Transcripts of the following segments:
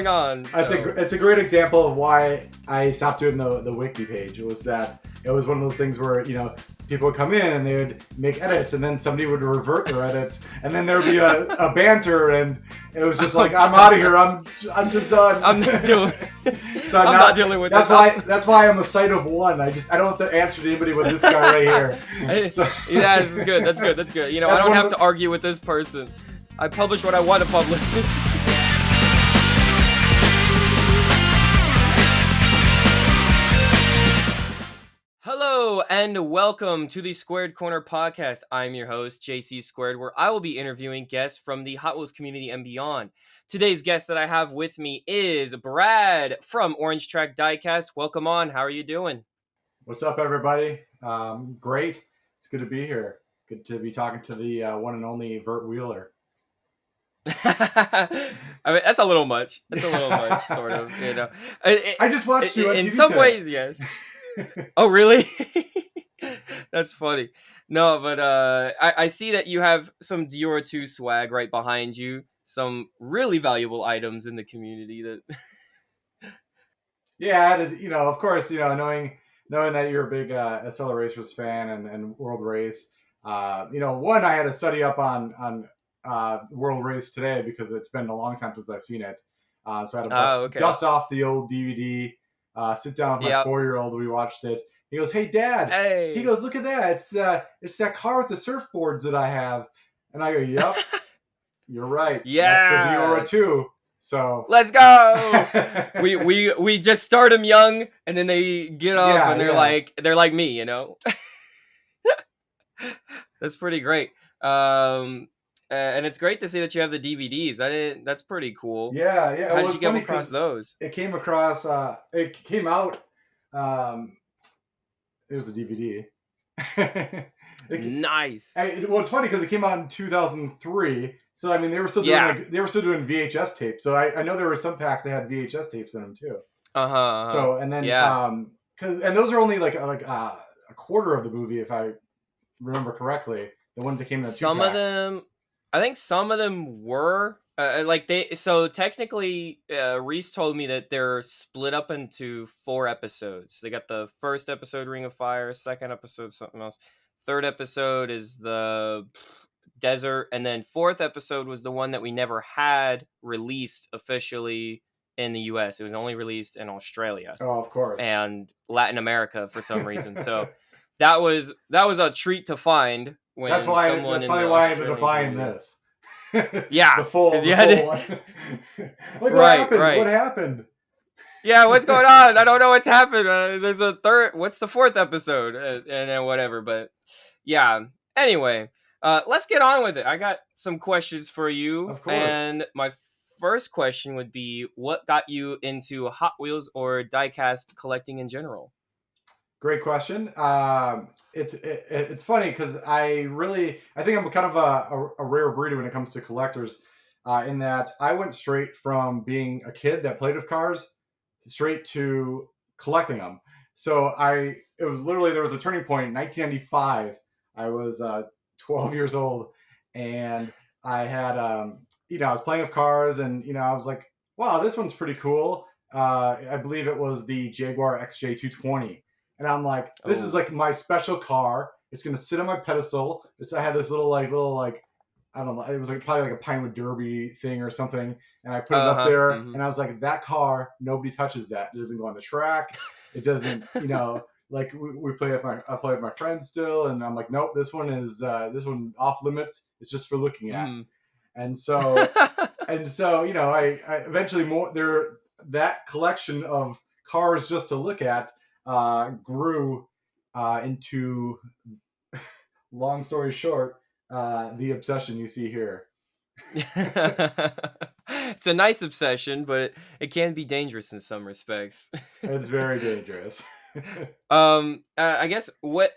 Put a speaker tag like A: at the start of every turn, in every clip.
A: on.
B: It's a great example of why I stopped doing the wiki page. It was one of those things where, people would come in and they would make edits, and then somebody would revert their edits, and then there would be a banter, and it was just like, I'm out of here. I'm just done.
A: I'm not doing.
B: So
A: I'm not dealing with
B: that's
A: this.
B: That's why I'm a site of one. I don't have to answer to anybody but this guy right here.
A: Yeah, this is good. That's good. That's good. I don't have to argue with this person. I publish what I want to publish. Hello and welcome to the Squared Corner podcast. I'm your host, JayCee Squared, where I will be interviewing guests from the Hot Wheels community and beyond. Today's guest that I have with me is Brad from OrangeTrackDiecast. Welcome on. How are you doing?
B: What's up, everybody? Great. It's good to be here. Good to be talking to the one and only Vert Wheeler.
A: I mean, that's a little much. That's a little much, sort of.
B: I just watched you on
A: in
B: TV
A: some
B: today.
A: ways, yes. Oh, really? That's funny. No, but I see that you have some Deora II swag right behind you. Some really valuable items in the community that.
B: Yeah, of course, knowing that you're a big Acceleracers fan and World Race. One, I had to study up on World Race today because it's been a long time since I've seen it. So I had to dust off the old DVD, sit down with my 4-year-old. We watched it. He goes, "Hey, Dad."
A: Hey.
B: He goes, "Look at that. It's that car with the surfboards that I have." And I go, "Yep, you're right.
A: Yeah.
B: That's the Deora II. So
A: let's go. we just start them young, and then they get up and they're like me, That's pretty great. And it's great to see that you have the DVDs. That's pretty cool.
B: Yeah.
A: How did you come across those?
B: It came across. It came out. It was a DVD.
A: Nice.
B: It's funny because it came out in 2003. So I mean, they were still doing VHS tapes. So I know there were some packs that had VHS tapes in them too. So and then and those are only like a quarter of the movie if I remember correctly. The ones that came in the
A: some of them, I think some of them were so technically Reese told me that they're split up into 4 episodes. They got the first episode, Ring of Fire, second episode, something else. Third episode is the desert, and then 4th episode was the one that we never had released officially in the US. It was only released in Australia.
B: Oh, of course.
A: And Latin America for some reason. So that was a treat to find when
B: that's probably why I ended up buying this.
A: Yeah.
B: the full one.
A: Right.
B: What happened?
A: Yeah, what's going on? I don't know what's happened. There's a third. What's the 4th episode? And then whatever. But yeah. Anyway, let's get on with it. I got some questions for you.
B: Of course. And
A: my first question would be, what got you into Hot Wheels or diecast collecting in general?
B: Great question. It's funny because I think I'm kind of a rare breed when it comes to collectors, in that I went straight from being a kid that played with cars straight to collecting them. So there was a turning point in 1995. I was 12 years old, and I had I was playing with cars, and I was like, wow, this one's pretty cool. I believe it was the Jaguar XJ220. And I'm like, this is like my special car. It's gonna sit on my pedestal. I had this little I don't know. It was probably like a Pinewood Derby thing or something. And I put it up there, and I was like, that car, nobody touches that. It doesn't go on the track. It doesn't, like we play with I play with my friends still, and I'm like, nope, this one off limits. It's just for looking at. And so I eventually that collection of cars just to look at. Grew into, long story short, the obsession you see here.
A: It's a nice obsession, but it can be dangerous in some respects.
B: It's very dangerous.
A: I guess, what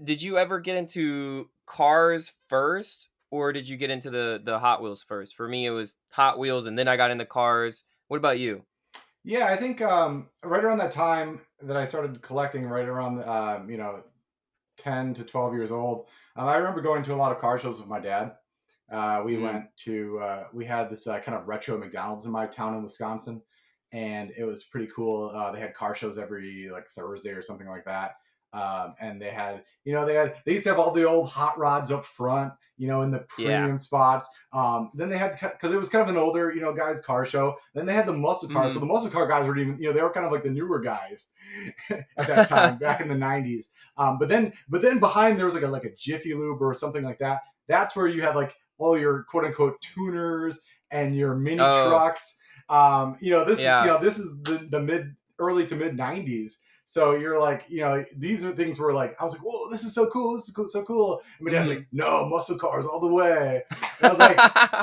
A: did you ever get into cars first, or did you get into the Hot Wheels first? For me, it was Hot Wheels, and then I got into cars. What about you?
B: Yeah, I think right around that time that I started collecting, right around 10 to 12 years old, I remember going to a lot of car shows with my dad, We
A: Mm.
B: went to we had this kind of retro McDonald's in my town in Wisconsin, and it was pretty cool. They had car shows every like Thursday or something like that. And they had, they used to have all the old hot rods up front, in the
A: Yeah.
B: premium spots. Then they had, because it was kind of an older, guys car show. Then they had the muscle cars. So
A: Mm.
B: the muscle car guys were even, they were kind of like the newer guys at that time, back in the '90s. But then behind there was like a Jiffy Lube or something like that. That's where you had like all your quote unquote tuners and your mini
A: Oh,
B: trucks. This is
A: yeah.
B: this is the mid early to mid '90s. So you're like, these are things where like I was like, whoa, this is so cool, this is cool, so cool. And my dad's
A: Mm.
B: like, no, muscle cars all the way. And I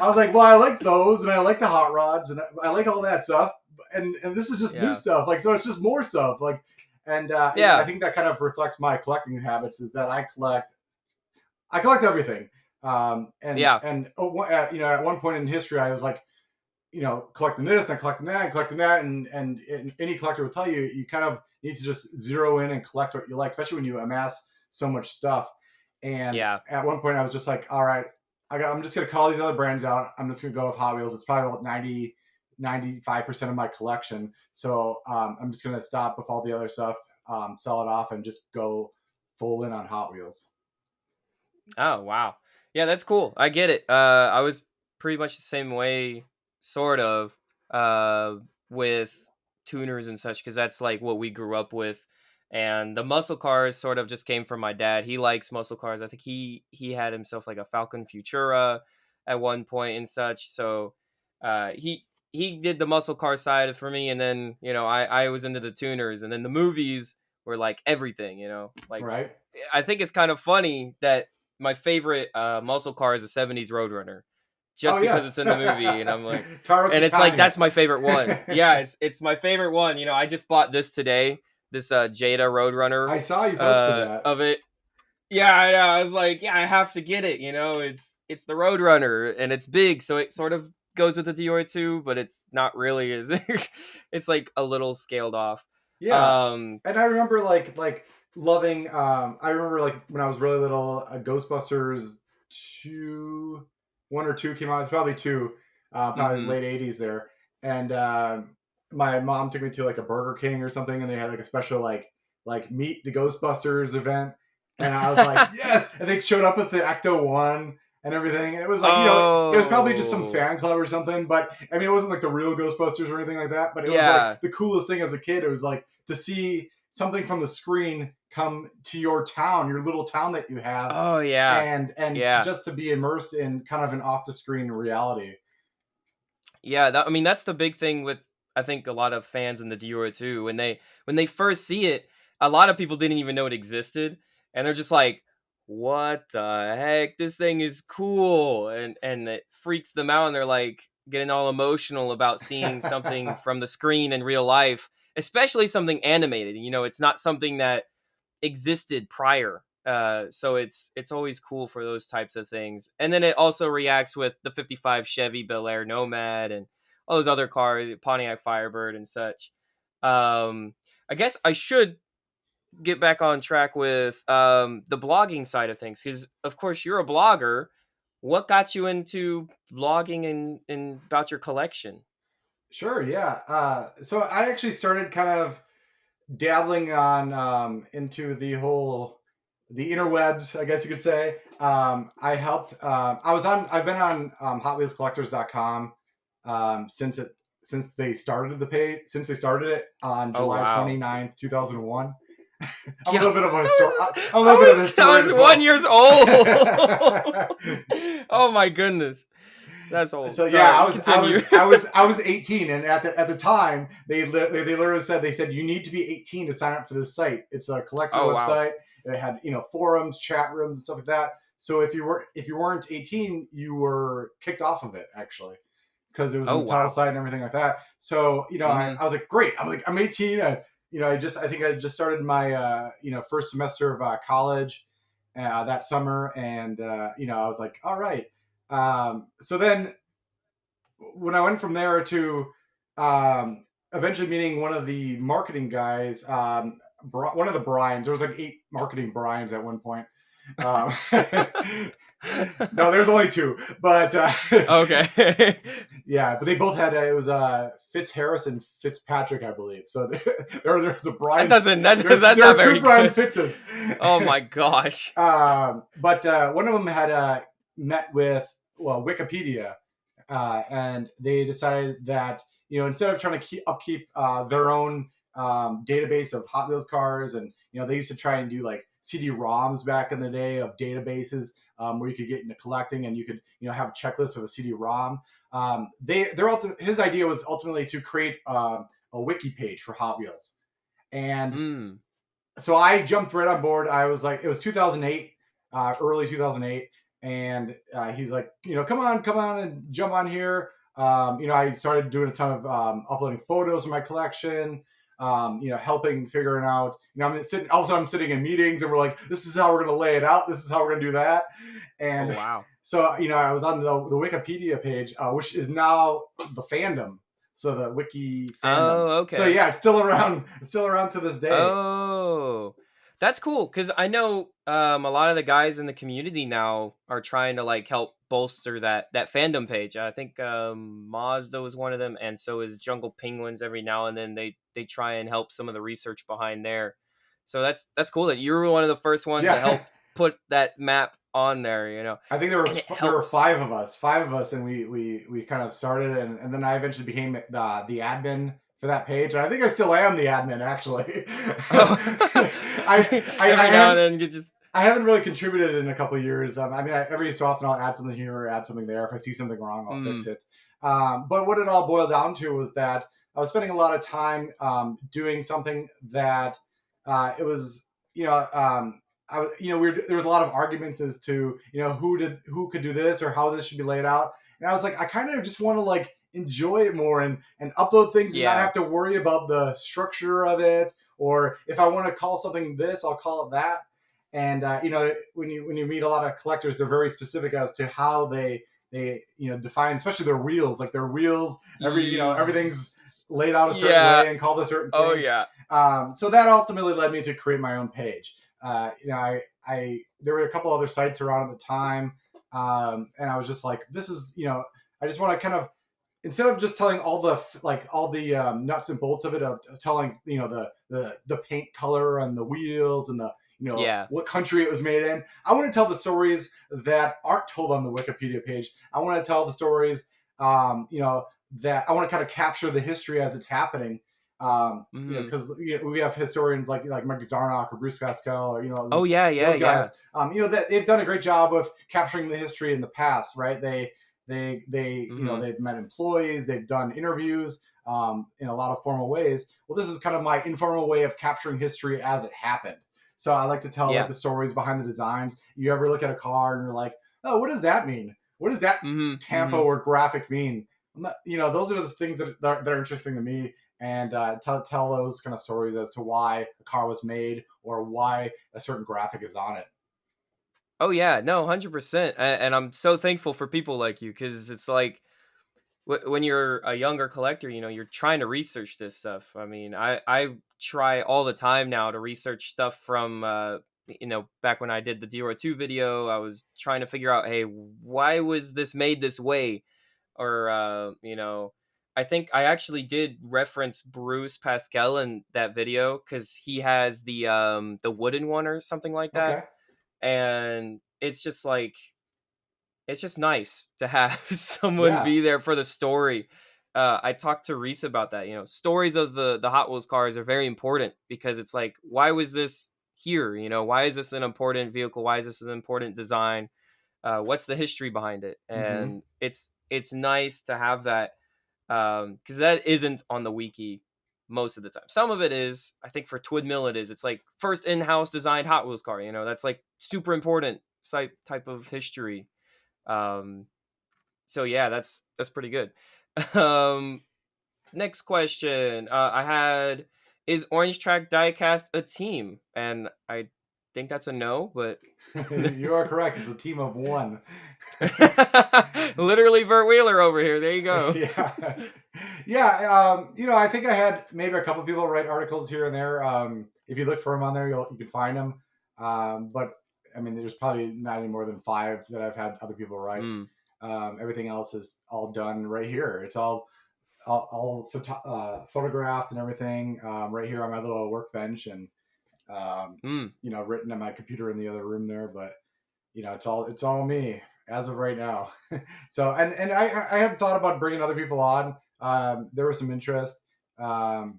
B: was like, well, I like those, and I like the hot rods, and I like all that stuff. And this is just new
A: Yeah.
B: stuff. Like, so it's just more stuff. Like, and I
A: Yeah.
B: think that kind of reflects my collecting habits. Is that I collect everything.
A: Yeah.
B: At one point in history, I was like, collecting this and collecting that and collecting that, and any collector will tell you, you kind of need to just zero in and collect what you like, especially when you amass so much stuff. And
A: Yeah.
B: at one point, I was just like, all right, I'm just gonna call these other brands out. I'm just gonna go with Hot Wheels. It's probably about 95% of my collection. So I'm just gonna stop with all the other stuff, sell it off, and just go full in on Hot Wheels.
A: Oh, wow. Yeah, that's cool. I get it. I was pretty much the same way, sort of, uh, with tuners and such, because that's like what we grew up with. And the muscle cars sort of just came from my dad. He likes muscle cars. I think he had himself like a Falcon Futura at one point and such. So he did the muscle car side for me, and then I was into the tuners, and then the movies were like everything. Like
B: Right?
A: I think it's kind of funny that my favorite muscle car is a '70s Roadrunner,
B: Oh
A: just because
B: yes,
A: it's in the movie, and I'm like,
B: Taro
A: and it's like
B: Kikani.
A: that's my favorite one. Yeah, it's my favorite one. I just bought this today, this Jada Roadrunner,
B: I saw you posted that.
A: of it. Yeah, I was like, yeah, I have to get it. It's the Roadrunner, and it's big, so it sort of goes with the Dior II, but it's not really. Is it's like a little scaled off.
B: Yeah,
A: Um,
B: and I remember like loving. I remember like when I was really little, Ghostbusters two, one or two came out. It's probably two, probably
A: mhm.
B: late '80s there. And my mom took me to like a Burger King or something, and they had like a special like meet the Ghostbusters event, and I was like, yes. And they showed up with the Ecto One and everything, and it was like, it was probably just some
A: Oh,
B: fan club or something, but I mean, it wasn't like the real Ghostbusters or anything like that. But it was like
A: yeah.
B: the coolest thing as a kid. It was like to see something from the screen come to your town, your little town that you have,
A: Oh, yeah.
B: and
A: Yeah.
B: just to be immersed in kind of an off the screen reality.
A: Yeah, I mean, that's the big thing with, I think, a lot of fans in the Dior too. When they first see it, a lot of people didn't even know it existed, and they're just like, "What the heck? This thing is cool!" And it freaks them out, and they're like getting all emotional about seeing something from the screen in real life, especially something animated. It's not something that existed prior. So it's always cool for those types of things. And then it also reacts with the '55 Chevy Bel Air Nomad and all those other cars, Pontiac Firebird and such. I guess I should get back on track with the blogging side of things, because of course you're a blogger. What got you into blogging and about your collection?
B: Sure, yeah. So I actually started kind of dabbling on into the interwebs, I guess you could say. I helped. I've been on HotWheelsCollectors.com since they started the page, since they started it on
A: Oh,
B: July
A: wow.
B: 29th, 2001. I'm a
A: Yeah,
B: little bit of a I'm a little bit of a
A: I
B: historian
A: was
B: as
A: 1 years
B: well.
A: old. Oh my goodness, that's
B: So
A: old.
B: yeah,
A: Sorry, continue.
B: I was 18, and at the time they literally said you need to be 18 to sign up for this site. It's a collector
A: Oh, wow.
B: website. It had forums, chat rooms, and stuff like that. So if you weren't 18, you were kicked off of it actually, because it was a
A: Oh,
B: Mattel
A: wow.
B: site and everything like that. So
A: Hmm.
B: I was like, great. I'm 18. I think I just started my first semester of college that summer, and I was like, all right. So then when I went from there to eventually meeting one of the marketing guys, one of the Brians, there was like 8 marketing Brians at one point. Um, no, there's only two, but
A: Okay.
B: yeah, but they both had it was Fitz Harris and Fitzpatrick, I believe. So there's a Brian.
A: That's
B: There are
A: not
B: two
A: very
B: Brian
A: good.
B: Fitzes.
A: Oh my gosh.
B: But one of them had met with Wikipedia, and they decided that instead of trying to upkeep their own database of Hot Wheels cars, and they used to try and do like CD-ROMs back in the day of databases where you could get into collecting and you could have a checklist of a CD-ROM. His idea was ultimately to create a wiki page for Hot Wheels, and
A: Mm.
B: so I jumped right on board. I was like, it was 2008, early 2008, and he's like, come on, and jump on here. I started doing a ton of uploading photos of my collection. Helping figuring out. I'm sitting. Also, I'm sitting in meetings, and we're like, this is how we're going to lay it out. This is how we're going to do that.
A: Oh
B: And
A: wow.
B: so, I was on the Wikipedia page, which is now the fandom. So the wiki fandom.
A: Oh,
B: So
A: okay.
B: yeah, it's still around. It's still around to this day.
A: Oh, that's cool because I know a lot of the guys in the community now are trying to like help bolster that fandom page. I think Mazda was one of them, and so is Jungle Penguins. Every now and then they try and help some of the research behind there. So that's cool that you were one of the first ones that
B: Yeah.
A: helped put that map on there.
B: I think
A: And it
B: there were
A: helps.
B: five of us, and we kind of started, and then I eventually became the admin for that page, and I think I still am the admin actually.
A: Oh,
B: I
A: every now and
B: have
A: then you just
B: I haven't really contributed in a couple of years. Every so often I'll add something here or add something there. If I see something wrong, I'll fix
A: mm,
B: it. But what it all boiled down to was that I was spending a lot of time doing something that it was, I was, there was a lot of arguments as to, who could do this or how this should be laid out. And I was like, I kind of just want to like enjoy it more and upload things and not
A: yeah.
B: have to worry about the structure of it. Or if I want to call something this, I'll call it that. And when you meet a lot of collectors, they're very specific as to how they define, especially their wheels. Like their wheels, everything's laid out a certain
A: Yeah.
B: way and called a certain
A: Oh
B: thing.
A: yeah.
B: So that ultimately led me to create my own page. I there were a couple other sites around at the time, and I was just like, this is I just want to kind of, instead of just telling all the nuts and bolts of it, of telling the paint color and the wheels and the
A: Yeah.
B: what country it was made in, I want to tell the stories that aren't told on the Wikipedia page. I want to tell the stories, that I want to kind of capture the history as it's happening.
A: Mhm.
B: Because we have historians like Mike Zarnock or Bruce Pascal, or
A: Oh yeah, yeah,
B: those
A: yeah.
B: guys. That they've done a great job of capturing the history in the past, right?
A: Mhm.
B: They've met employees, they've done interviews in a lot of formal ways. Well, this is kind of my informal way of capturing history as it happened. So I like to tell like
A: Yeah.
B: the stories behind the designs. You ever look at a car and you're like, oh, what does that mean? What does that
A: Mhm.
B: tampo
A: Mhm.
B: or graphic mean? Those are the things that are interesting to me, and tell those kind of stories as to why a car was made or why a certain graphic is on it.
A: Oh yeah, no, 100%. And I'm so thankful for people like you because it's like when you're a younger collector, you're trying to research this stuff. I mean, I try all the time now to research stuff from back when I did the Deora II video. I was trying to figure out, hey, why was this made this way? Or I think I actually did reference Bruce Pascal in that video because he has the wooden one or something like that,
B: Okay.
A: and it's just nice to have someone
B: Yeah.
A: be there for the story. I talked to Reese about that. Stories of the Hot Wheels cars are very important because it's like, why was this here? Why is this an important vehicle? Why is this an important design? What's the history behind it?
B: Mm-hmm.
A: And it's nice to have that because that isn't on the wiki most of the time. Some of it is. I think for Twid Mill it is. It's like first in-house designed Hot Wheels car. That's like super important type of history. Um, so yeah, that's pretty good. Um, Next question. I had, is Orange Track Diecast a team? And I think that's a no, but
B: You are correct. It's a team of one.
A: literally Burt Wheeler over here. There you go.
B: Yeah. Yeah. I think I had maybe a couple people write articles here and there. If you look for them on there, you can find them. But I mean, there's probably not any more than 5 that I've had other people write.
A: Mm.
B: Everything else is all done right here. It's all photographed and everything right here on my little workbench, and
A: Mm.
B: written on my computer in the other room there. But it's all me as of right now. So and I had thought about bringing other people on. There was some interest, at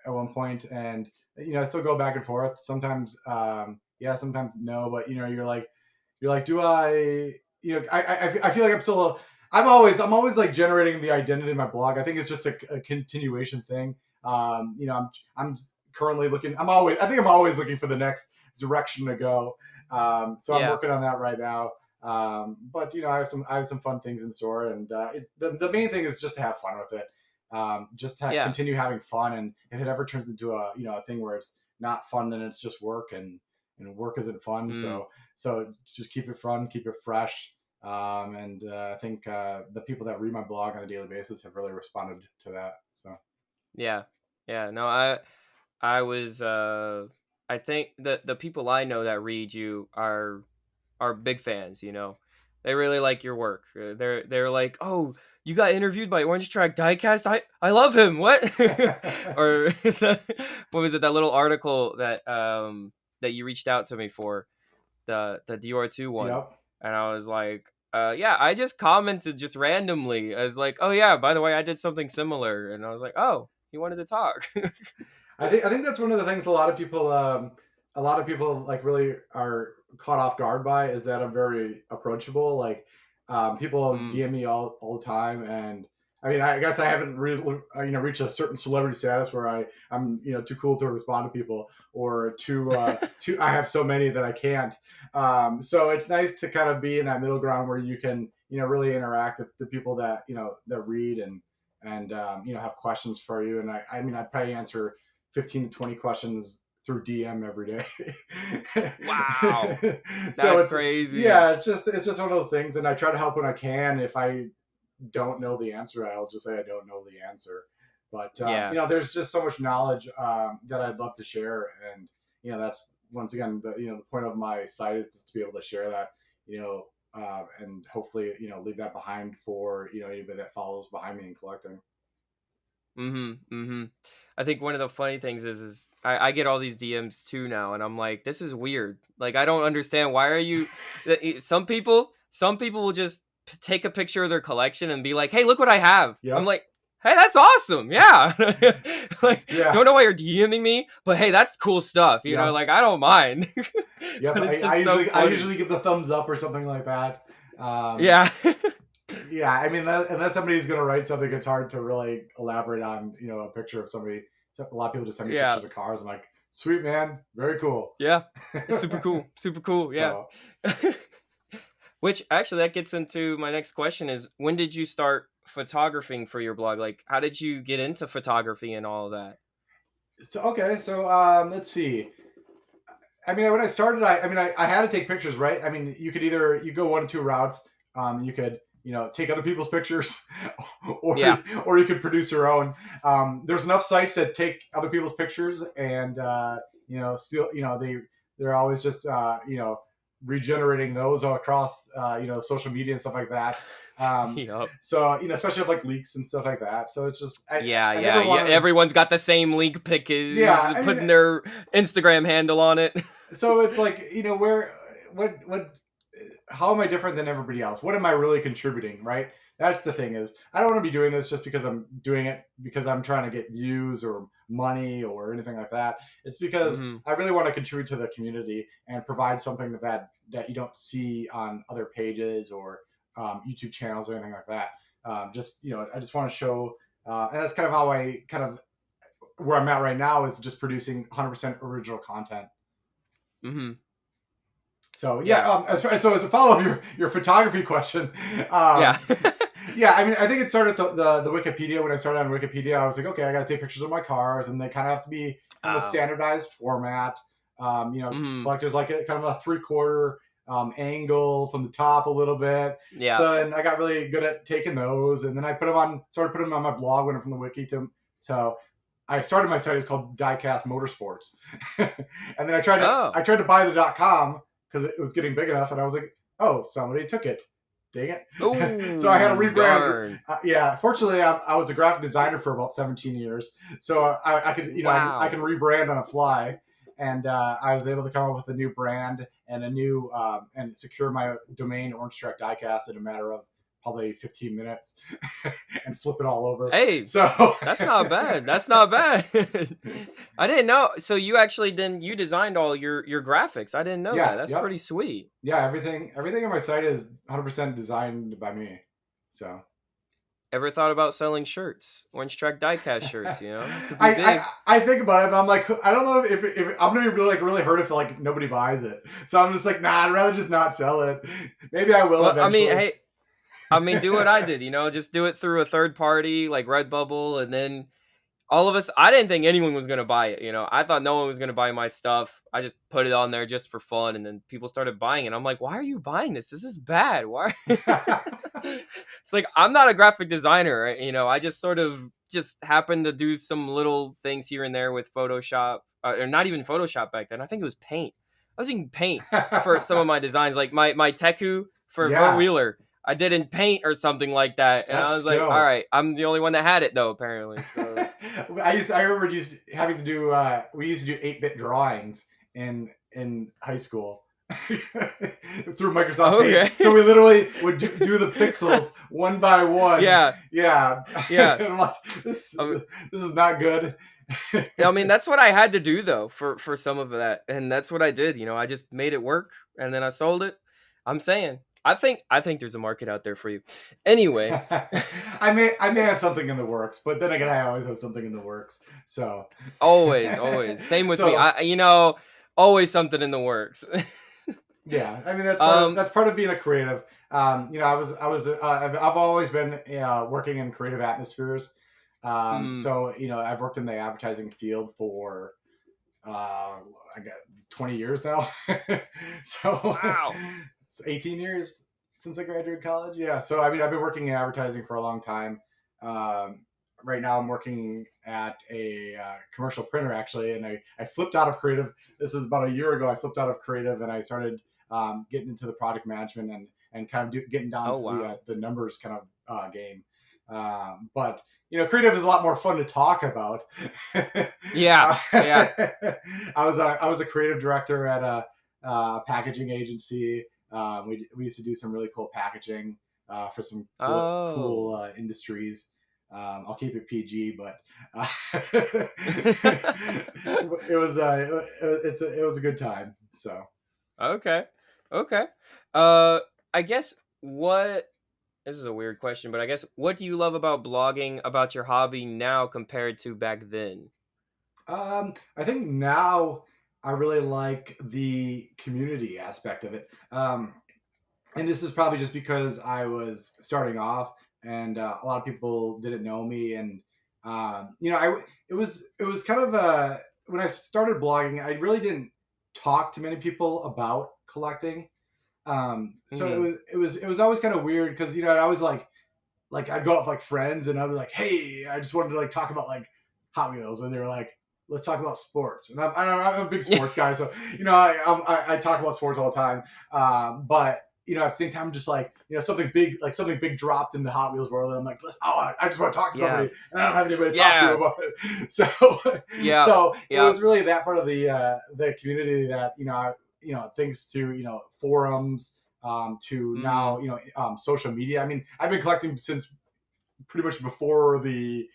B: one point, and I still go back and forth. Sometimes, yeah, sometimes no. But you're like, do I? I feel like I'm always like generating the identity in my blog. I think it's just a continuation thing. I'm currently looking. I think I'm always looking for the next direction to go. So I'm
A: Yeah.
B: working on that right now. But I have some fun things in store, and the main thing is just to have fun with it. Just
A: Yeah.
B: continue having fun, and if it ever turns into a thing where it's not fun, then it's just work, and work isn't fun.
A: Mm.
B: So just keep it fun, keep it fresh. And I think the people that read my blog on a daily basis have really responded to that. So
A: Yeah. Yeah. No, I was I think the people I know that read you are big fans, you know. They really like your work. They're like, "Oh, you got interviewed by Orange Track Diecast? I love him." What? Or what was it, that little article that you reached out to me for, the Dior 2 one.
B: yep.
A: And I was like, yeah, I just commented just randomly. I was like, "Oh yeah, by the way, I did something similar." And I was like, "Oh, he wanted to talk."
B: I think that's one of the things a lot of people like really are caught off guard by, is that I'm very approachable. Like people
A: Mm.
B: DM me all the time, and I mean, I guess I haven't really reached a certain celebrity status where I'm too cool to respond to people, or too I have so many that I can't. So it's nice to kind of be in that middle ground where you can really interact with the people that read, and have questions for you. And I mean, I probably answer 15 to 20 questions through DM every day.
A: Wow.
B: So
A: That's
B: it's
A: crazy.
B: yeah, it's just one of those things, and I try to help when I can. If I don't know the answer, I'll just say I don't know the answer. But
A: Yeah.
B: there's just so much knowledge that I'd love to share, and that's once again the point of my site, is just to be able to share that, and hopefully leave that behind for anybody that follows behind me in collecting.
A: Mm-hmm. Mm-hmm. I think one of the funny things is I get all these DMs too now, and I'm like, this is weird. Like, I don't understand, why are you? Some people will just take a picture of their collection and be like, "Hey, look what I have." I'm
B: Yep.
A: like, "Hey, that's awesome, yeah." Like,
B: Yeah.
A: don't know why you're DMing me, but hey, that's cool stuff.
B: Yep.
A: Like, I don't mind.
B: Yep.
A: But
B: I,
A: it's
B: I
A: just so
B: usually I
A: funny.
B: usually give the thumbs up or something like that.
A: Yeah.
B: Yeah, I mean, unless somebody's going to write something, it's hard to really elaborate on a picture of somebody. So a lot of people just send me
A: Yeah.
B: pictures of cars. I'm like, sweet man, very cool.
A: Yeah. It's super cool. Super cool. Yeah.
B: So
A: Which actually, that gets into my next question: is when did you start photographing for your blog? Like, how did you get into photography and all of that?
B: okay, so let's see. I mean, when I started, I had to take pictures, right? I mean, you go one of two routes. You could take other people's pictures, or
A: Yeah.
B: or you could produce your own. There's enough sites that take other people's pictures, and still they're always just regenerating those all across social media and stuff like that.
A: Yup.
B: So especially with like leaks and stuff like that. So it's just
A: Yeah,
B: I
A: yeah,
B: never
A: yeah.
B: wanted.
A: Everyone's got the same link
B: Yeah,
A: pickers,
B: I mean,
A: putting their Instagram handle on it.
B: so it's like where what how am I different than everybody else? What am I really contributing, right? That's the thing, is I don't want to be doing this just because I'm doing it because I'm trying to get views or money or anything like that. It's because
A: Hmm.
B: I really want to contribute to the community and provide something that you don't see on other pages or YouTube channels or anything like that. Just I just want to show, and that's kind of how I kind of where I'm at right now, is just producing 100% original content.
A: Hmm.
B: So yeah,
A: Yeah.
B: as a follow up your photography question,
A: Yeah.
B: yeah, I mean, I think it started the Wikipedia. When I started on Wikipedia, I was like, okay, I got to take pictures of my cars, and they kind of have to be kind of a
A: Oh.
B: standardized format.
A: Hmm.
B: Collectors like it kind of a 3/4 angle from the top a little bit.
A: Yeah.
B: So, and I got really good at taking those, and then I started putting them on my blog, went from the wiki to I started my site. It's called Diecast Motorsports, and then I tried
A: Oh.
B: to buy the .com, because it was getting big enough, and I was like, oh, somebody took it. Dang it. So I had to
A: Oh,
B: rebrand.
A: darn.
B: Yeah, fortunately, I was a graphic designer for about 17 years. So I could, I can
A: Wow.
B: rebrand on a fly. And I was able to come up with a new brand and a new, and secure my domain, OrangeTrackDiecast, in a matter of probably 15 minutes and flip it all over.
A: Hey,
B: So
A: that's not bad. That's not bad. I didn't know. So you actually you designed all your graphics. I didn't know that.
B: yeah,
A: That's
B: yep.
A: pretty sweet.
B: Yeah, everything on my site is 100% designed by me. So
A: Ever thought about selling shirts? Orange Track Diecast shirts, you know? Could be
B: I
A: big.
B: I think about it, but I'm like, I don't know if I'm gonna be really hurt if like nobody buys it. So I'm just like, nah, I'd rather just not sell it. Maybe I will
A: Well, I mean,
B: eventually.
A: hey, do what I did, you know, just do it through a third party like Redbubble, and then all of us, I didn't think anyone was going to buy it, you know. I thought no one was going to buy my stuff. I just put it on there just for fun, and then people started buying it. I'm like, "Why are you buying this? This is bad. Why?" It's like I'm not a graphic designer, right? You know. I just sort of just happened to do some little things here and there with Photoshop, or not even Photoshop back then. I think it was Paint. I was using Paint for some of my designs, like my Teku for Vert
B: Yeah,
A: Wheeler. I did in Paint or something like that, and
B: that's
A: I was like, "All
B: skill.
A: right, I'm the only one that had it though, apparently." So.
B: I remember having to do we used to do 8-bit drawings in high school through Microsoft Paint.
A: Okay.
B: So we literally would do the pixels one by one.
A: Yeah,
B: Yeah,
A: yeah.
B: and I'm like, this
A: I mean,
B: this is not good.
A: that's what I had to do though for some of that, and that's what I did. You know, I just made it work, and then I sold it. I'm saying, I think there's a market out there for you. Anyway,
B: I may have something in the works, but then again, I always have something in the works. So
A: always. Same with me.
B: so
A: Always something in the works.
B: yeah, I mean
A: um.
B: that's part of being a creative. I've always been working in creative atmospheres.
A: Mm,
B: So I've worked in the advertising field for I got 20 years now. So
A: wow.
B: it's 18 years since I graduated college. Yeah, so I mean I've been working in advertising for a long time. Um, right now I'm working at a commercial printer actually, and I flipped out of creative. This is about a year ago. I flipped out of creative and I started getting into the product management and kind of getting down
A: Oh
B: to
A: wow.
B: the numbers kind of game. But creative is a lot more fun to talk about.
A: Yeah. Yeah.
B: I was a creative director at a packaging agency. We used to do some really cool packaging for some cool
A: Oh.
B: industries. I'll keep it PG, but it was a good time. So
A: Okay. Okay. Uh, I guess what this is a weird question, but I guess what do you love about blogging about your hobby now compared to back then?
B: I think now I really like the community aspect of it. And this is probably just because I was starting off, and a lot of people didn't know me, and it was kind of when I started blogging, I really didn't talk to many people about collecting. So
A: Mhm.
B: it was always kind of weird because I was like I'd go out with like friends, and I'd be like, hey, I just wanted to like talk about like Hot Wheels, and they were like, let's talk about sports, and I'm a big sports guy, so I talk about sports all the time, but at the same time, just like something big dropped in the Hot Wheels world, and I'm like, I just want to talk to somebody,
A: Yeah.
B: and I don't have anybody to talk to
A: Yeah.
B: about it. So
A: Yeah.
B: so it
A: Yeah.
B: was really that part of the community that thanks to forums, to now
A: Mm.
B: social media. I mean, I've been collecting since pretty much before the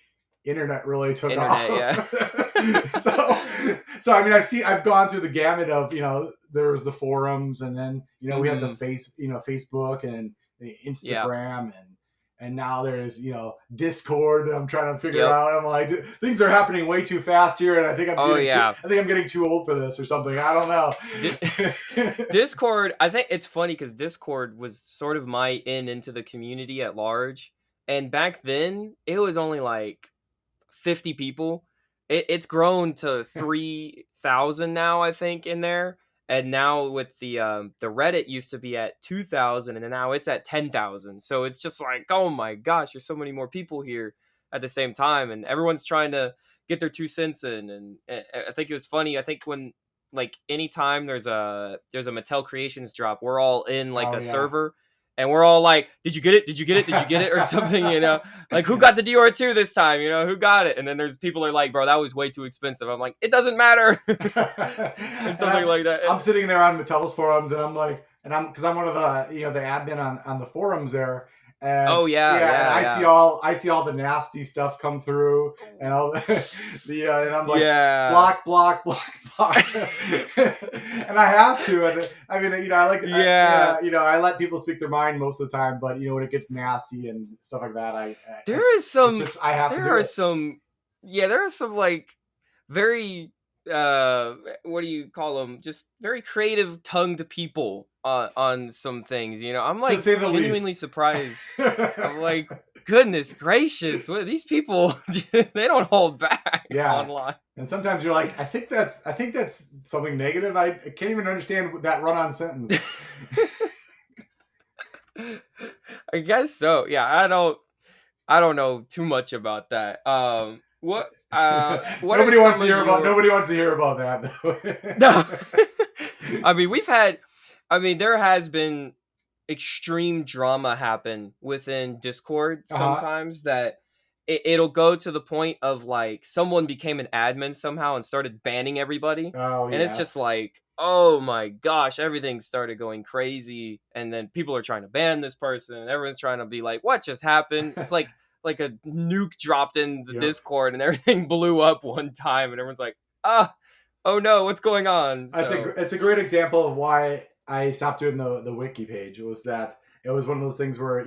B: internet really took
A: Internet,
B: off.
A: yeah.
B: so I mean, I've gone through the gamut of there was the forums, and then we had the
A: Mhm.
B: Facebook and the
A: Yeah.
B: Instagram, and now there's Discord that I'm trying to figure
A: Yep.
B: out. I'm like, things are happening way too fast here, and
A: Oh yeah.
B: I think I'm getting too old for this or something. I don't
A: Di-
B: know.
A: Discord, I think it's funny because Discord was sort of my in into the community at large. And back then, it was only like 50 people. It's grown to 3,000 now, I think, in there. And now with the Reddit used to be at 2,000, and now it's at 10,000. So it's just like, oh my gosh, there's so many more people here at the same time, and everyone's trying to get their 2 cents in. And I think it was funny. I think like anytime there's a Mattel Creations drop, we're all in like
B: Oh
A: a
B: yeah.
A: server. And we're all like, did you get it? Did you get it? Did you get it? Or something, you know? Like, who got the Dior II this time? You know, who got it? And then there's people are like, bro, that was way too expensive. I'm like, it doesn't matter. And something like that.
B: I'm sitting there on Mattel's forums, and I'm like, because I'm one of the the admin on the forums there, and
A: Oh, yeah,
B: and
A: yeah,
B: I see all the nasty stuff come through, and all and I'm like,
A: yeah.
B: block, block, block, block, and I have to, and I mean, I like,
A: Yeah.
B: I let people speak their mind most of the time, but when it gets nasty and stuff like that,
A: There is some,
B: it's just, I have to
A: there
B: do
A: are
B: it.
A: some, there are some like very, what do you call them? Just very creative tongued people on some things, I'm
B: To
A: like
B: say the
A: genuinely
B: least.
A: surprised. I'm like, goodness gracious, what these people, they don't hold back
B: Yeah.
A: online.
B: And sometimes you're like, I think that's something negative. I can't even understand that run-on sentence.
A: I guess so. Yeah, I don't know too much about that. What are
B: Nobody wants
A: some
B: to
A: of
B: hear about.
A: your
B: Nobody wants to hear about that.
A: No. I mean, there has been extreme drama happen within Discord
B: Uh-huh.
A: sometimes that it'll go to the point of like someone became an admin somehow and started banning everybody.
B: Oh
A: And it's just
B: yes.
A: like, oh my gosh, everything started going crazy. And then people are trying to ban this person. And everyone's trying to be like, what just happened? It's like a nuke dropped in the
B: Yep.
A: Discord and everything blew up one time. And everyone's like, oh no, what's going on? So
B: It's a great example of why I stopped doing the wiki page. It was one of those things where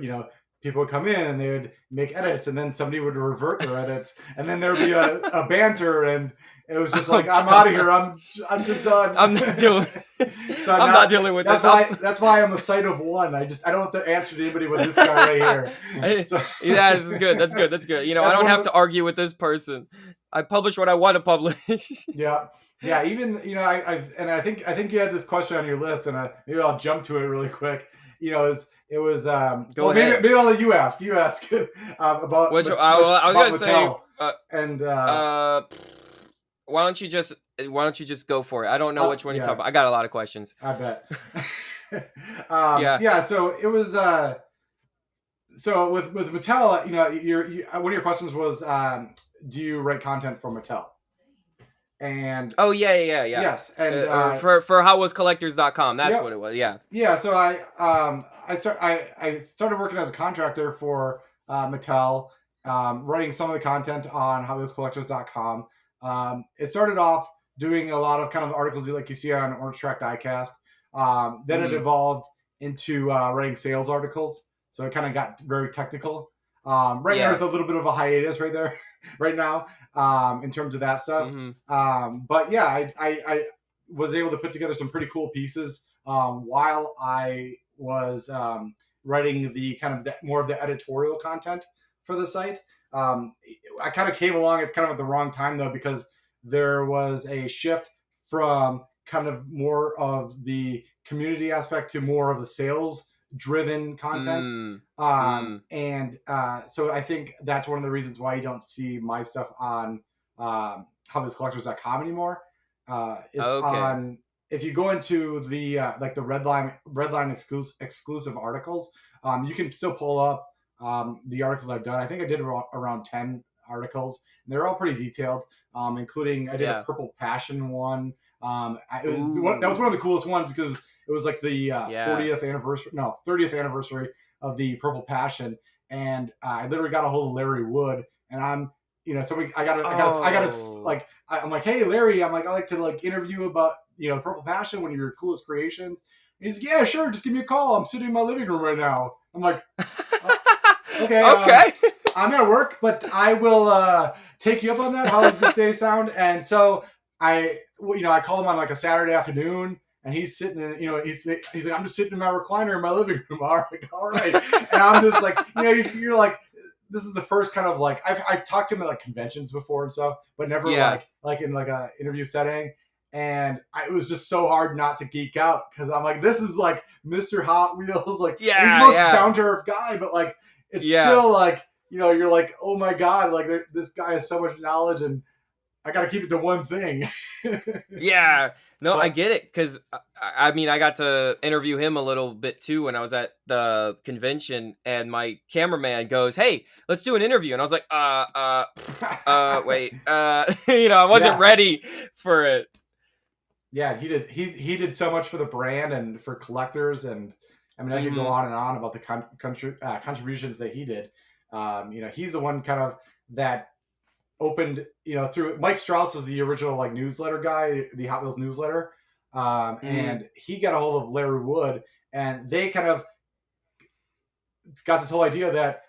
B: people would come in and they would make edits, and then somebody would revert their edits, and then there would be a banter, and it was just like, I'm out of here. I'm just done.
A: I'm not doing this.
B: So
A: I'm not dealing with this.
B: That's why I'm a site of one. I don't have to answer to anybody with this guy right here. So,
A: yeah, this is good. That's good. That's good. I don't have to argue with this person. I publish what I want to publish.
B: Yeah. Yeah, even I think you had this question on your list, and maybe I'll jump to it really quick. It was
A: Go ahead.
B: Maybe I'll let you ask about
A: Which
B: about
A: I was gonna
B: Mattel.
A: say.
B: And
A: Why don't you just go for it? I don't know which one you're talking about. I got a lot of questions.
B: I bet.
A: Yeah.
B: So it was so with Mattel, one of your questions was, do you write content for Mattel? And
A: oh yeah.
B: yes, and
A: for hotwheelscollectors.com, that's
B: yep.
A: what it was. Yeah.
B: So I started working as a contractor for Mattel, writing some of the content on hotwheelscollectors.com. It started off doing a lot of kind of articles like you see on Orange Track Diecast. Then it evolved into writing sales articles, so it kind of got very technical. Right now, there's a little bit of a hiatus right there, right now, in terms of that stuff. But yeah, I was able to put together some pretty cool pieces while I was writing the kind of more of the editorial content for the site. I kind of came along at kind of at the wrong time though, because there was a shift from kind of more of the community aspect to more of the sales driven content. And so I think that's one of the reasons why you don't see my stuff on hotwheelscollectors.com anymore. It's on, if you go into the like the redline exclusive articles, you can still pull up the articles I've done. I think I did around 10 articles, and they're all pretty detailed, including I did a Purple Passion one. That was one of the coolest ones because it was like the 30th anniversary of the Purple Passion, and I literally got a hold of Larry Wood, and I'm like, hey Larry, I like to like interview about Purple Passion, one of your coolest creations. And he's like, yeah, sure, just give me a call. I'm sitting in my living room right now. I'm like, okay. I'm at work, but I will take you up on that. How does this day sound? And so I called him on like a Saturday afternoon, and he's sitting in, he's like, I'm just sitting in my recliner in my living room. All right. And I'm just like, you're like, this is the first kind of like, I talked to him at like conventions before and stuff, but never like in like a interview setting. And it was just so hard not to geek out because I'm like, this is like Mr. Hot Wheels, like he's the most down to earth guy, but like it's still like, you're like, oh my god, like this guy has so much knowledge, and I got to keep it to one thing.
A: Yeah, no, I
B: But
A: get it because I mean I got to interview him a little bit too when I was at the convention, and my cameraman goes, "Hey, let's do an interview," and I was like, wait, I wasn't
B: yeah,
A: ready for it.
B: yeah, he did so much for the brand and for collectors, and I mean I could go
A: Hmm.
B: on and on about the contributions that he did. He's the one kind of that opened, through Mike Strauss was the original like newsletter guy, the Hot Wheels newsletter,
A: Hmm.
B: and he got a hold of Larry Wood, and they kind of got this whole idea that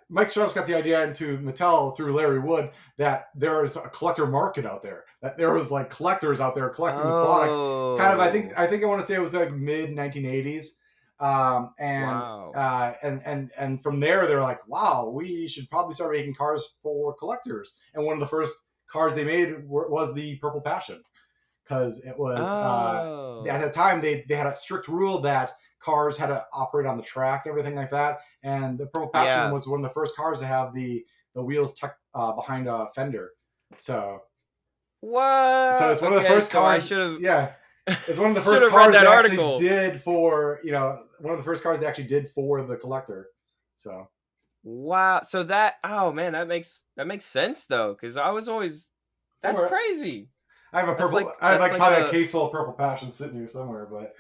B: Mike Strauss got the idea into Mattel through Larry Wood that there is a collector market out there, that there was like collectors out there collecting the product. Kind of,
A: Oh,
B: I think I want to say it was like mid 1980s, and
A: wow.
B: and from there they're like, wow, we should probably start making cars for collectors. And one of the first cars they made was the Purple Passion, because it was at the
A: Oh,
B: time they had a strict rule that cars had to operate on the track and everything like that. And the Purple Passion
A: yeah.
B: was one of the first cars to have the wheels tucked behind a fender. So it's
A: What?
B: one of the
A: Okay,
B: first
A: so I
B: cars.
A: should
B: Yeah, it's one of the
A: have should
B: first
A: have read
B: cars
A: that
B: they actually
A: article.
B: did for one of the first cars they actually did for the collector. So
A: Wow. So that oh man, that makes sense though, because I was always that's
B: somewhere
A: crazy.
B: I have
A: That's
B: like
A: like
B: probably a
A: a
B: case full of Purple Passion sitting here somewhere, but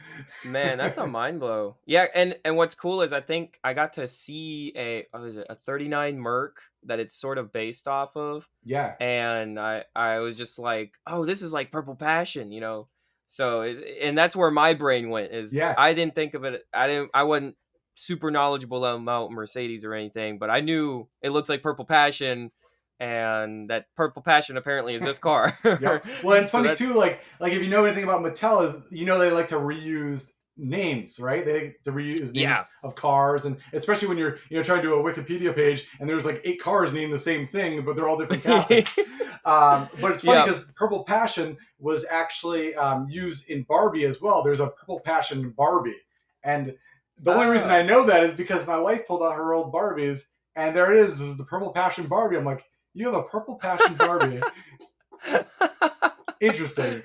A: man, that's a mind blow. Yeah, and what's cool is I think I got to see a what is it, a 39 Merc that it's sort of based off of.
B: yeah,
A: And I was just like, "Oh, this is like Purple Passion." So and that's where my brain went is
B: yeah.
A: I didn't think of it. I wasn't super knowledgeable about Mercedes or anything, but I knew it looks like Purple Passion, and that Purple Passion apparently is this car.
B: Yep. Well, and it's
A: So
B: funny
A: that's
B: too. Like if you know anything about Mattel, is they like to reuse names, right? They like to reuse names
A: yeah.
B: of cars, and especially when you're trying to do a Wikipedia page and there's like 8 cars named the same thing, but they're all different castings. But it's funny
A: Yep.
B: because Purple Passion was actually used in Barbie as well. There's a Purple Passion Barbie, and the only reason I
A: Oh.
B: know that is because my wife pulled out her old Barbies, and there it is. This is the Purple Passion Barbie. I'm like, you have a Purple Passion Barbie. Interesting.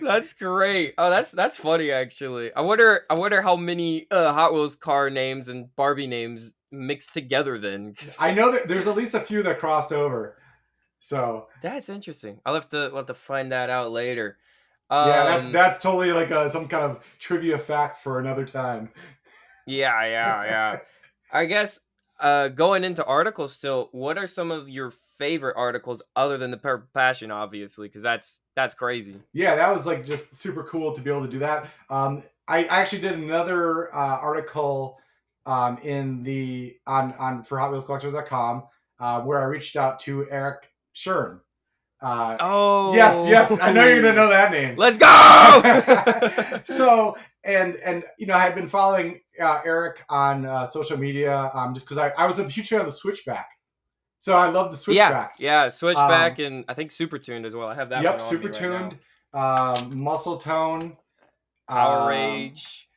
A: That's great. Oh, that's funny actually. I wonder how many Hot Wheels car names and Barbie names mixed together then.
B: I
A: 'Cause
B: know that there's at least a few that crossed over. So
A: that's interesting. We'll have to find that out later.
B: yeah,
A: Um,
B: that's totally like some kind of trivia fact for another time.
A: yeah, yeah, yeah. I guess going into articles still, what are some of your favorite articles other than the Purple Passion, obviously, because that's crazy.
B: Yeah, that was like just super cool to be able to do that. I actually did another article in the on for HotWheelsCollectors.com where I reached out to Eric Tscherne. Yes, yes, I know you're gonna
A: Oh,
B: know that name.
A: let's go!
B: So and I had been following Eric on social media just because I was a huge fan of the Switchback, so I love the
A: Yeah,
B: Switchback.
A: yeah,
B: Um,
A: Switchback and I think Super Tuned as well. I have that one
B: yep,
A: on me
B: super
A: right now.
B: tuned, muscle tone.
A: Power
B: Um,
A: Rage.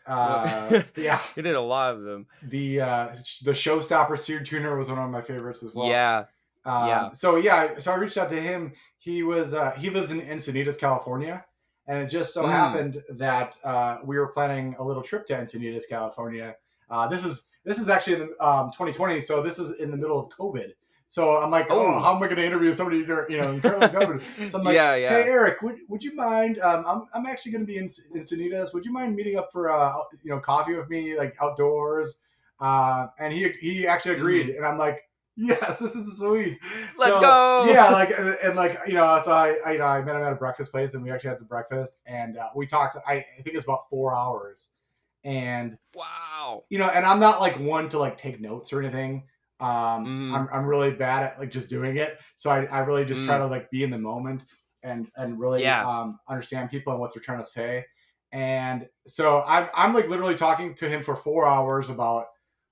A: He
B: yeah,
A: did a lot of them.
B: the Showstopper Seared Tuner was one of my favorites as well.
A: Yeah, yeah.
B: So I reached out to him. He lives in Encinitas, California, and it just so
A: Mm.
B: happened that we were planning a little trip to Encinitas, California. This is actually in 2020, so this is in the middle of COVID. So I'm like, oh,
A: Oh.
B: how am I going to interview somebody in currently COVID? So I'm like,
A: Yeah,
B: hey
A: yeah.
B: Eric, would you mind? I'm actually going to be in Encinitas. Would you mind meeting up for coffee with me, like outdoors? And he actually agreed,
A: Mhm.
B: and I'm like, yes, this is sweet.
A: Let's
B: So
A: go!
B: yeah, like and like so I met him at a breakfast place, and we actually had some breakfast, and we talked. I think it's about 4 hours, and
A: Wow.
B: and I'm not like one to like take notes or anything.
A: Mhm.
B: I'm really bad at like just doing it, so I really just try
A: Mm.
B: to like be in the moment and really
A: Yeah.
B: understand people and what they're trying to say. And so I'm like literally talking to him for 4 hours about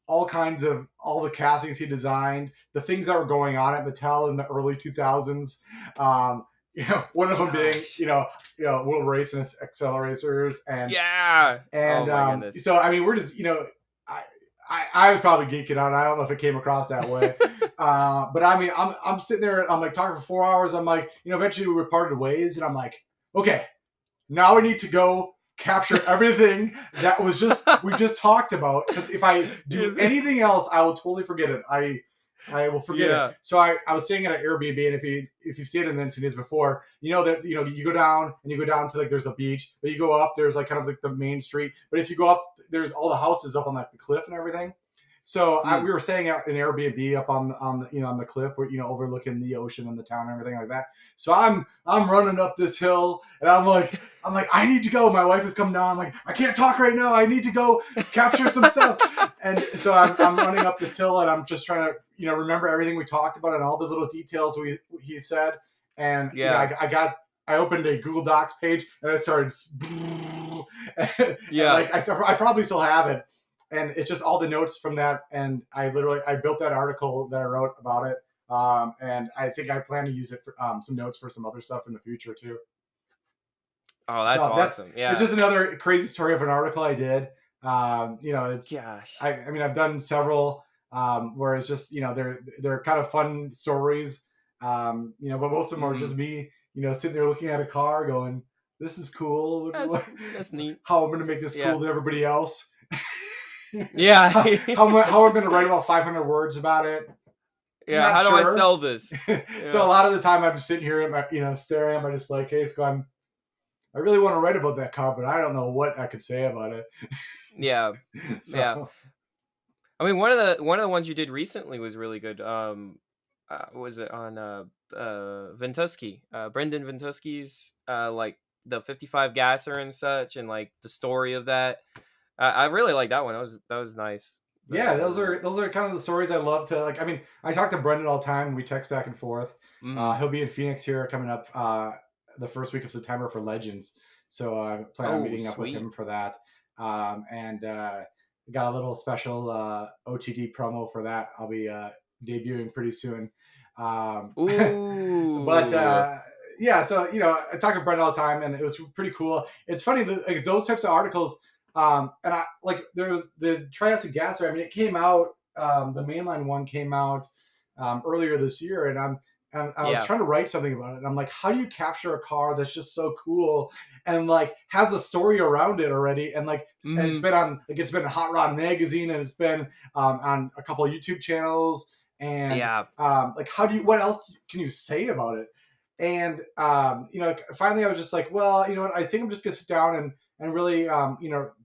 B: all the castings he designed, the things that were going on at Mattel in the early 2000s. Um, one of them being
A: Gosh.
B: World Race and Acceleracers,
A: Yeah. Oh
B: and
A: my goodness.
B: so I mean we're just I I was probably geeking out. I don't know if it came across that way. But I mean, I'm sitting there, I'm like talking for 4 hours. I'm like, eventually we parted ways, and I'm like, okay, now I need to go capture everything that was we just talked about. Because if I do anything else, I will totally forget it. I will forget it. So I was staying at an Airbnb, and if you've stayed in the incidents before, that you go down to like there's a beach, but you go up, there's like kind of like the main street. But if you go up, there's all the houses up on like the cliff and everything. So we were staying out in Airbnb up on the cliff, where overlooking the ocean and the town and everything like that. So I'm running up this hill, and I'm like I need to go. My wife has come down. I'm like, I can't talk right now. I need to go capture some stuff. And so I'm running up this hill, and I'm just trying to remember everything we talked about and all the little details he said. And I opened a Google Docs page, and I started. I probably still have it. And it's just all the notes from that. And I built that article that I wrote about it. And I think I plan to use it for some notes for some other stuff in the future too.
A: Oh, that's awesome. Yeah.
B: It's just another crazy story of an article I did. It's,
A: gosh.
B: I mean, I've done several where it's just, they're kind of fun stories. But most of them are just me, sitting there looking at a car going, this is cool.
A: That's neat.
B: How I'm going to make this cool to everybody else.
A: Yeah.
B: how I'm going to write about 500 words about it.
A: Yeah. How do I sell this?
B: So a lot of the time I'm just sitting here and staring at my display case going, I really want to write about that car, but I don't know what I could say about it.
A: Yeah. Yeah. I mean, one of the ones you did recently was really good. Was it on Ventusky? Brendon Ventusky's like the 55 gasser and such, and like the story of that. I really like that one. That was nice.
B: Yeah, those are kind of the stories I love to like. I mean, I talk to Brendon all the time. We text back and forth. He'll be in Phoenix here coming up the first week of September for Legends. So I plan on meeting up with him for that. And got a little special OTD promo for that. I'll be debuting pretty soon.
A: Ooh.
B: But yeah, so I talk to Brendon all the time, and it was pretty cool. It's funny that like, those types of articles. And I like there was the Triassic Gasser. I mean, it came out. The mainline one came out earlier this year, and I was trying to write something about it. And I'm like, how do you capture a car that's just so cool and like has a story around it already? And like, and it's been Hot Rod Magazine, and it's been on a couple of YouTube channels. And like, what else can you say about it? And finally, I was just like, well, you know what? I think I'm just gonna sit down and really,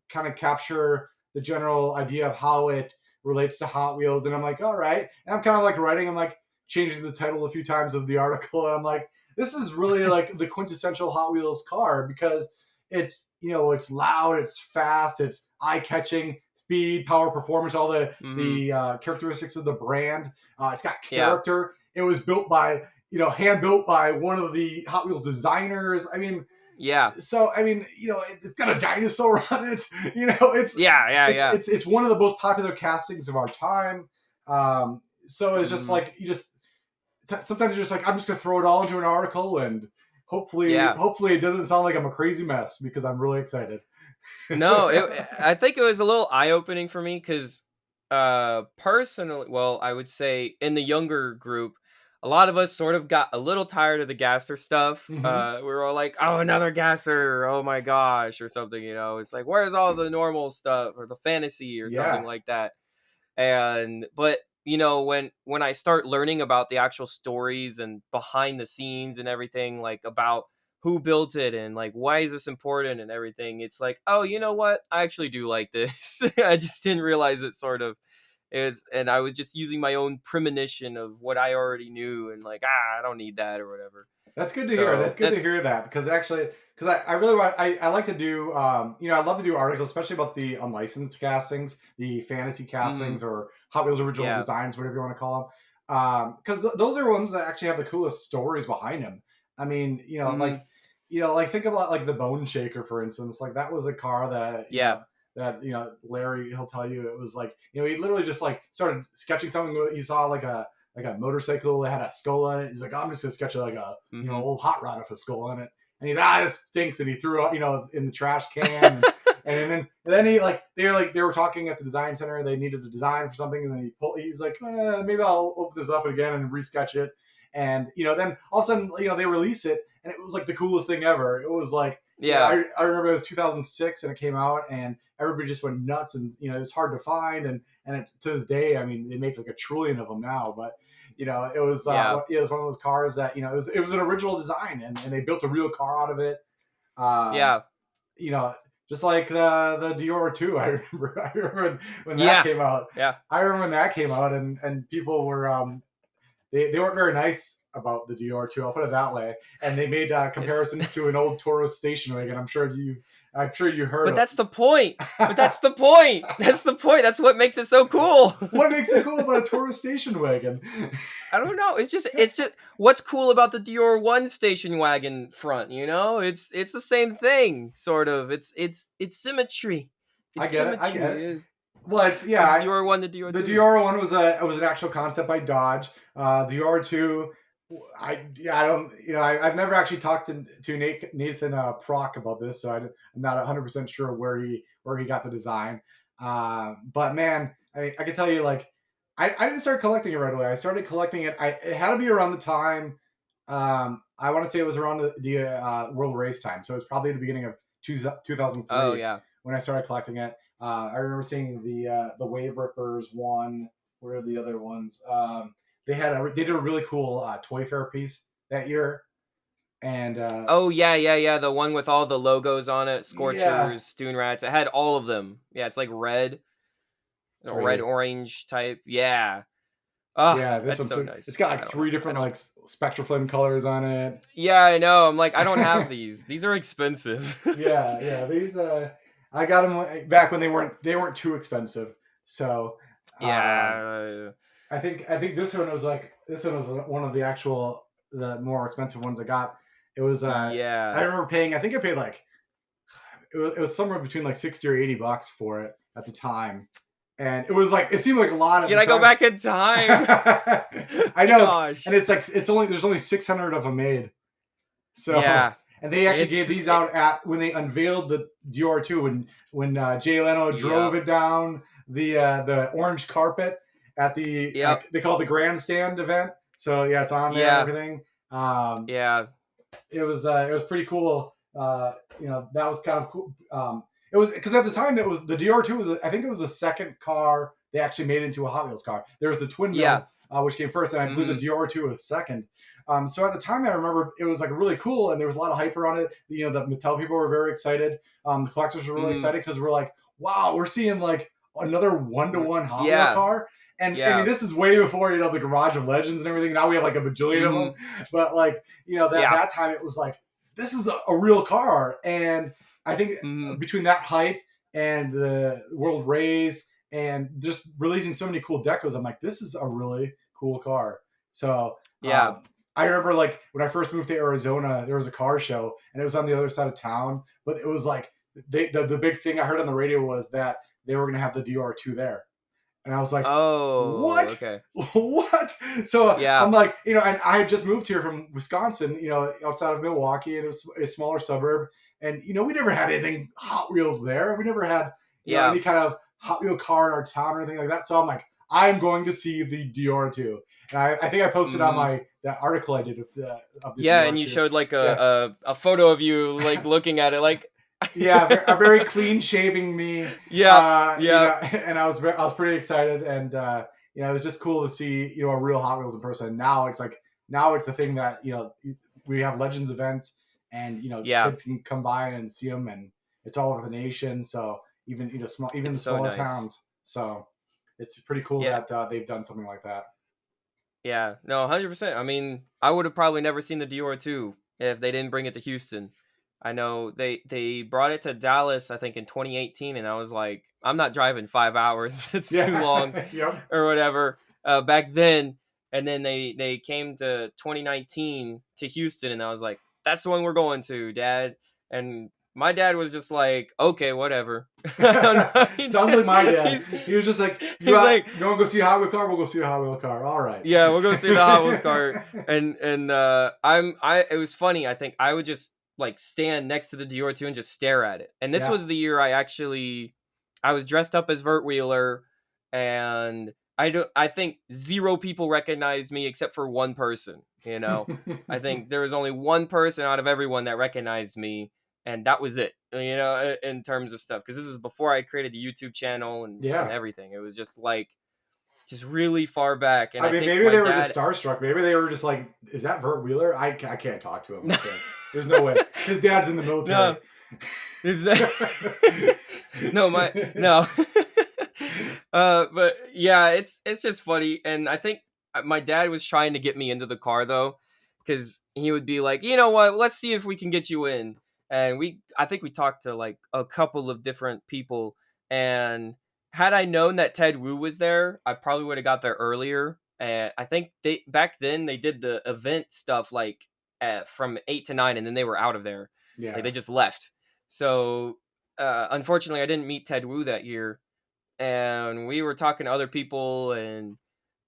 B: kind of capture the general idea of how it relates to Hot Wheels. And I'm like, all right. And I'm kind of like writing, I'm like changing the title a few times of the article. And I'm like, this is really like the quintessential Hot Wheels car, because it's, it's loud, it's fast, it's eye-catching, speed, power, performance, all the characteristics of the brand. It's got character. It was built by, hand built by one of the Hot Wheels designers. I mean,
A: yeah.
B: So I mean, it's got a dinosaur on it. It's It's one of the most popular castings of our time. So it's just like sometimes you're just like, I'm just gonna throw it all into an article, and hopefully it doesn't sound like I'm a crazy mess, because I'm really excited.
A: No, I think it was a little eye opening for me because personally, well, I would say in the younger group, a lot of us sort of got a little tired of the gasser stuff. We were all like, oh, another gasser. Oh my gosh. Or something, it's like, where's all the normal stuff or the fantasy or something like that. But when I start learning about the actual stories and behind the scenes and everything, like about who built it and like, why is this important and everything, it's like, oh, you know what? I actually do like this. I just didn't realize it sort of. And I was just using my own premonition of what I already knew, and like, I don't need that or whatever.
B: That's good to hear. That's good to hear that, because I really want, I like to do, I love to do articles, especially about the unlicensed castings, the fantasy castings, or Hot Wheels original designs, whatever you want to call them. Because those are ones that actually have the coolest stories behind them. I mean, like think about like the Bone Shaker, for instance. Like that was a car that that Larry, he'll tell you, it was like, he literally just like started sketching something. He saw like a motorcycle that had a skull on it. He's like, I'm just gonna sketch like a old hot rod with a skull on it. And he's this stinks, and he threw it in the trash can. then they were talking at the design center. They needed a design for something, and then he's like, maybe I'll open this up again and resketch it. And then all of a sudden, they release it, and it was like the coolest thing ever. It was like, I remember it was 2006 and it came out, and everybody just went nuts, and it was hard to find, and to this day, I mean, they make like 1 trillion of them now, but it was it was one of those cars that it was an original design, and they built a real car out of it. Just like the Deora II. I remember when that came out.
A: Yeah,
B: I remember when that came out, and people were they weren't very nice about the Deora II. I'll put it that way. And they made comparisons to an old Taurus station wagon. I'm sure you heard.
A: But that's the point. That's the point. That's what makes it so cool.
B: What makes it cool about a Taurus station wagon?
A: I don't know. It's just what's cool about the Deora I station wagon front. It's the same thing, sort of. It's symmetry.
B: I get it.
A: It's
B: Deora
A: I to Deora II.
B: The Deora I was an actual concept by Dodge. Deora II, I've never actually talked to Nathan Prock about this, so I'm not 100% sure where he got the design. But man, I can tell you, like, I didn't start collecting it right away. I started collecting it. It had to be around the time. I want to say it was around the World Race time, so it was probably the beginning of 2003.
A: Oh yeah,
B: when I started collecting it. I remember seeing the Wave Rippers one. What are the other ones? They did a really cool Toy Fair piece that year, and
A: the one with all the logos on it, Scorchers, Dune Rats. It had all of them. Yeah, it's like red, red orange type. Yeah. Oh, yeah,
B: this one's
A: so nice.
B: It's got like 3 different like spectral flame colors on it.
A: Yeah, I know. I'm like, I don't have these. These are expensive.
B: yeah. These I got them back when they weren't too expensive. So
A: yeah.
B: I think this one was one of the more expensive ones I got. It was I remember paying. I think I paid like it was somewhere between like $60 or $80 for it at the time, and it was like it seemed like a lot.
A: Can I go back in time?
B: I know, Gosh. And it's like there's only 600 of them made. So yeah. And they actually gave these out when they unveiled the Deora II when Jay Leno drove it down the orange carpet at the they call it the grandstand event. So yeah, it's on there and everything. It was pretty cool. That was kind of cool. It was because at the time it was the Deora II I think it was the second car they actually made into a Hot Wheels car. There was the twin build, which came first, and I believe the Deora II was second. So at the time, I remember it was like really cool, and there was a lot of hype around it. The Mattel people were very excited. The collectors were really excited because we're like, wow, we're seeing like another 1-to-1 Hot Wheel car. And I mean, this is way before the Garage of Legends and everything. Now we have like a bajillion of them. But like that time, it was like this is a real car. And I think between that hype and the World Race and just releasing so many cool decos, I'm like, this is a really cool car. So I remember like when I first moved to Arizona, there was a car show and it was on the other side of town. But it was like the big thing I heard on the radio was that they were going to have the Deora II there. And I was like,
A: oh,
B: what?
A: Okay.
B: What? So I'm like, and I had just moved here from Wisconsin, outside of Milwaukee, and it was a smaller suburb. And, we never had anything Hot Wheels there. We never had any kind of Hot Wheel car in our town or anything like that. So I'm like, I'm going to see the Deora II. And I think I posted on that article I did of the Deora
A: and you
B: II.
A: showed like a photo of you like looking at it like
B: a very clean shaving me. And I was pretty excited, and it was just cool to see a real Hot Wheels in person. Now it's the thing that we have Legends events, and kids can come by and see them, and it's all over the nation. So even smaller towns. So it's pretty cool that they've done something like that.
A: Yeah, no, 100%. I mean, I would have probably never seen the Deora II if they didn't bring it to Houston. I know they brought it to Dallas, I think, in 2018, and I was like, I'm not driving 5 hours. It's too long or whatever back then. And then they came to 2019 to Houston, and I was like, that's the one we're going to, Dad. And my dad was just like, okay, whatever.
B: Sounds like my dad. He was just like, you want to go see a Hot Wheel car? We'll go see a Hot Wheel car. All right.
A: Yeah, we'll go see the Hot Wheels car. And it was funny. I think I would just like stand next to the Dior 2 and just stare at it. And this
B: Yeah.
A: was the year I was dressed up as Vert Wheeler, and I think 0 people recognized me except for one person, you know. I think there was only one person out of everyone that recognized me, and that was it, you know, in terms of stuff, because this was before I created the YouTube channel and
B: Yeah.
A: everything. It was just like just really far back, and
B: I
A: I
B: mean,
A: think
B: maybe
A: my
B: they were just
A: dad
B: starstruck. Maybe they were just like, "Is that Vert Wheeler? I can't talk to him. I can't. There's no way. His dad's in the military."
A: no, is that no, my no. But yeah, it's just funny, and I think my dad was trying to get me into the car though, because he would be like, you know what, let's see if we can get you in, and I think we talked to like a couple of different people, and had I known that Ted Wu was there, I probably would have got there earlier. And I think they back then they did the event stuff like from 8 to 9, and then they were out of there, like
B: Yeah.
A: they just left. So unfortunately, I didn't meet Ted Wu that year, and we were talking to other people, and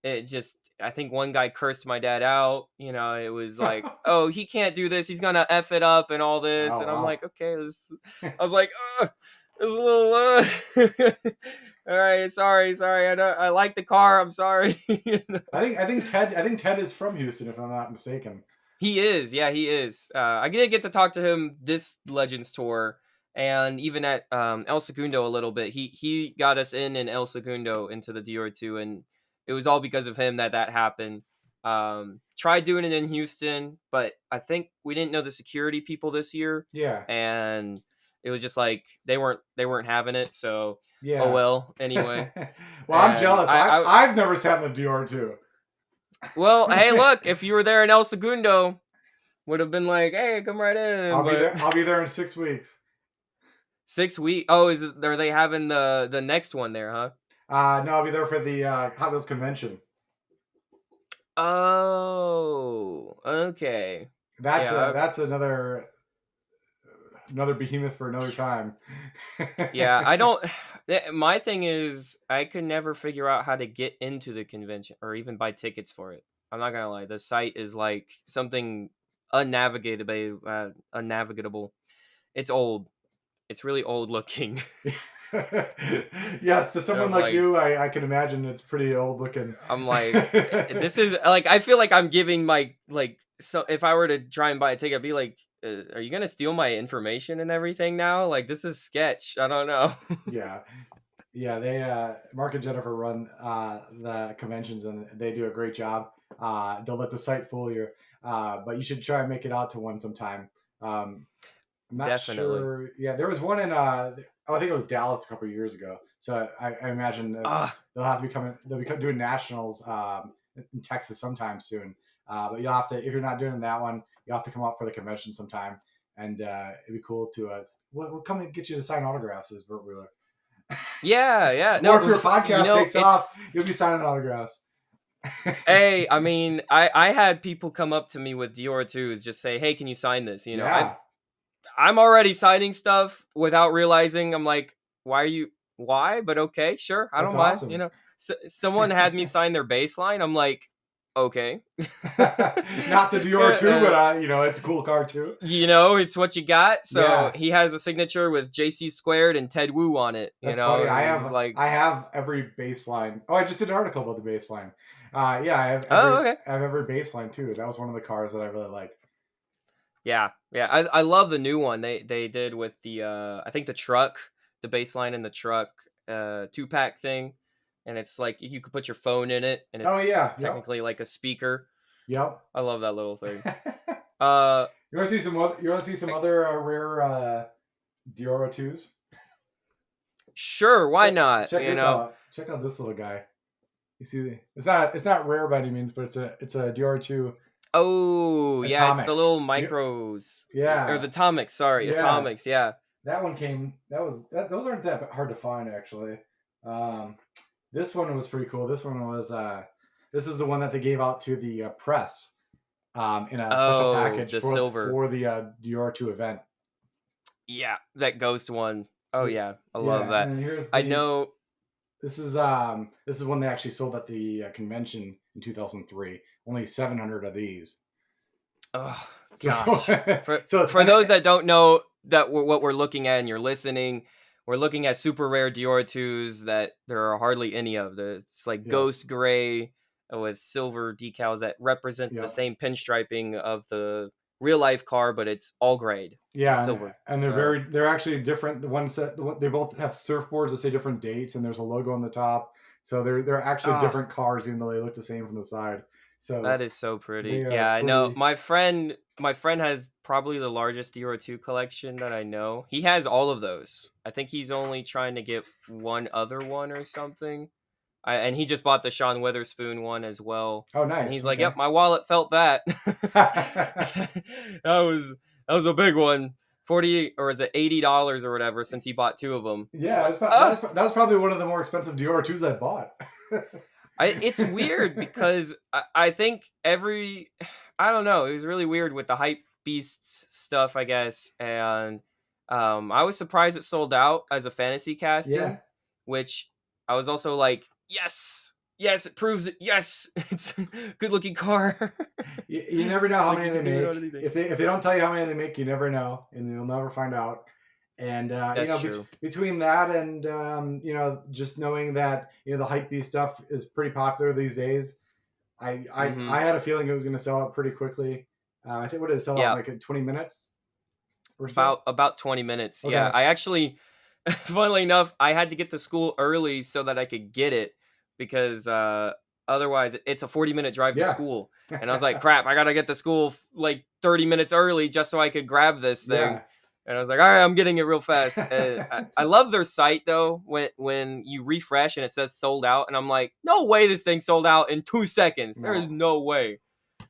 A: it just I think one guy cursed my dad out. You know, it was like, oh, he can't do this, he's gonna F it up and all this.
B: Oh
A: And I'm like,
B: wow.
A: okay, this I was like, it's a little all right, sorry, I like the car, I'm sorry. You know?
B: I think Ted is from Houston, if I'm not mistaken.
A: He is, yeah, he is. I did get to talk to him this Legends tour, and even at El Segundo a little bit. He got us in El Segundo into the Dior 2, and it was all because of him that happened. Tried doing it in Houston, but I think we didn't know the security people this year,
B: Yeah.
A: and it was just like they weren't having it. So oh
B: Yeah.
A: well. Anyway,
B: Well, I'm
A: and
B: jealous. I've never sat in the Dior too.
A: well, hey, look, if you were there in El Segundo, would have been like, hey, come right in.
B: I'll be
A: But
B: there. I'll be there in 6 weeks.
A: 6 weeks. Oh, are they having the next one there, huh?
B: No, I'll be there for the Hot Wheels convention.
A: Oh, okay. Yeah,
B: That's another behemoth for another time.
A: yeah. I don't. My thing is, I could never figure out how to get into the convention or even buy tickets for it. I'm not gonna lie. The site is like something unnavigatable. It's old. It's really old looking.
B: Yes, to someone
A: I'm
B: like
A: like,
B: you, I can imagine it's pretty old looking.
A: I'm like, this is like, I feel like I'm giving my like, so if I were to try and buy a ticket, I'd be like, are you gonna steal my information and everything now? Like, this is sketch. I don't know.
B: Yeah, yeah. They Mark and Jennifer run the conventions, and they do a great job. They'll let the site fool you, but you should try and make it out to one sometime. I'm not
A: Definitely.
B: sure. Yeah, there was one in I think it was Dallas a couple of years ago. So I imagine that
A: Ah,
B: they'll have to be coming. They'll be doing nationals in Texas sometime soon. But you'll have to, if you're not doing that one, you'll have to come out for the convention sometime. And it'd be cool to we'll come and get you to sign autographs as Vert Wheeler.
A: yeah, yeah.
B: Or if
A: No,
B: your podcast takes
A: it's
B: off, you'll be signing autographs.
A: hey. I mean, I had people come up to me with Dior 2s, just say, hey, can you sign this? You know,
B: Yeah,
A: I'm already signing stuff without realizing. I'm like, why are you? Why? But okay, sure, I
B: that's
A: don't mind. You
B: awesome.
A: know, someone had me sign their baseline. I'm like, okay.
B: Not the Dior too, but it's a cool car too.
A: You know, it's what you got. So
B: Yeah,
A: he has a signature with JayCee squared and Ted Wu on it. You
B: that's funny.
A: know,
B: I
A: and he's
B: have
A: like,
B: I have every baseline. Oh, I just did an article about the baseline. Yeah,
A: oh, okay.
B: I have every baseline too. That was one of the cars that I really liked.
A: Yeah, yeah. I love the new one they did with the I think the truck, the baseline in the truck, 2-pack thing, and it's like you could put your phone in it, and
B: Oh
A: it's
B: yeah, yep,
A: technically like a speaker.
B: yep.
A: I love that little thing.
B: You
A: Uh,
B: want to see some? You want to see some other rare Dior twos?
A: sure, why not?
B: Check
A: You
B: this
A: know.
B: out. Check out this little guy. You see, it's not rare by any means, but it's a Dior 2
A: Oh, yeah, it's the
B: Atomics.
A: little micros or
B: Yeah,
A: the atomics. Sorry,
B: yeah.
A: atomics. Yeah.
B: That one came. Those aren't that hard to find actually. Um, this one was pretty cool. This one was this is the one that they gave out to the press in a special
A: Oh,
B: package
A: the
B: for
A: silver.
B: the Dior 2 event.
A: Yeah, that ghost one. Oh yeah, I love
B: Yeah, and
A: that.
B: then here's
A: I
B: the
A: know.
B: this is one they actually sold at the convention in 2003. Only 700 of these.
A: Oh
B: So,
A: gosh. For
B: so
A: for those that don't know that what we're looking at and you're listening, we're looking at super rare Dior 2s that there are hardly any of. It's like
B: yes,
A: ghost gray with silver decals that represent the
B: yep.
A: same pinstriping of the real life car, but it's all grayed,
B: Yeah,
A: silver.
B: and
A: So,
B: they're actually different. They both have surfboards that say different dates, and there's a logo on the top. So they're actually
A: ah,
B: different cars, even though they look the same from the side.
A: that
B: So
A: is so
B: they
A: pretty.
B: are
A: Yeah, I know.
B: pretty.
A: My friend has probably the largest Dior 2 collection that I know. He has all of those. I think he's only trying to get one other one or something. And he just bought the Sean Witherspoon one as well.
B: Oh,
A: And
B: nice.
A: he's like,
B: Okay.
A: "Yep, my wallet felt that." that was that was a big one. 40 or is it $80 or whatever since he bought two of them. I was
B: Yeah,
A: like, "Ah,
B: that was probably one of the more expensive Dior twos I bought.
A: it's weird because I think I don't know, it was really weird with the hype beasts stuff, I guess, and I was surprised it sold out as a fantasy
B: Yeah,
A: casting, which I was also like, yes, yes, it proves it, yes, it's a good looking car.
B: you never know how
A: Like
B: many
A: you
B: they
A: can do it on
B: make.
A: anything.
B: If they don't tell you how many they make, you never know, and you'll never find out. And
A: That's true.
B: between that and just knowing that the hypebeast stuff is pretty popular these days,
A: Hmm.
B: I had a feeling it was going to sell out pretty quickly. I think what did it sell out in
A: Yeah,
B: like in 20 minutes or so?
A: about 20 minutes. Yeah,
B: Okay,
A: I actually funnily enough, I had to get to school early so that I could get it because otherwise it's a 40-minute drive to
B: yeah,
A: school. And I was like, crap, I got to get to school like 30 minutes early just so I could grab this thing.
B: yeah.
A: And I was like, all right, I'm getting it real fast. And I love their site though when you refresh and it says sold out. And I'm like, no way this thing sold out in 2 seconds. There is
B: No,
A: no way.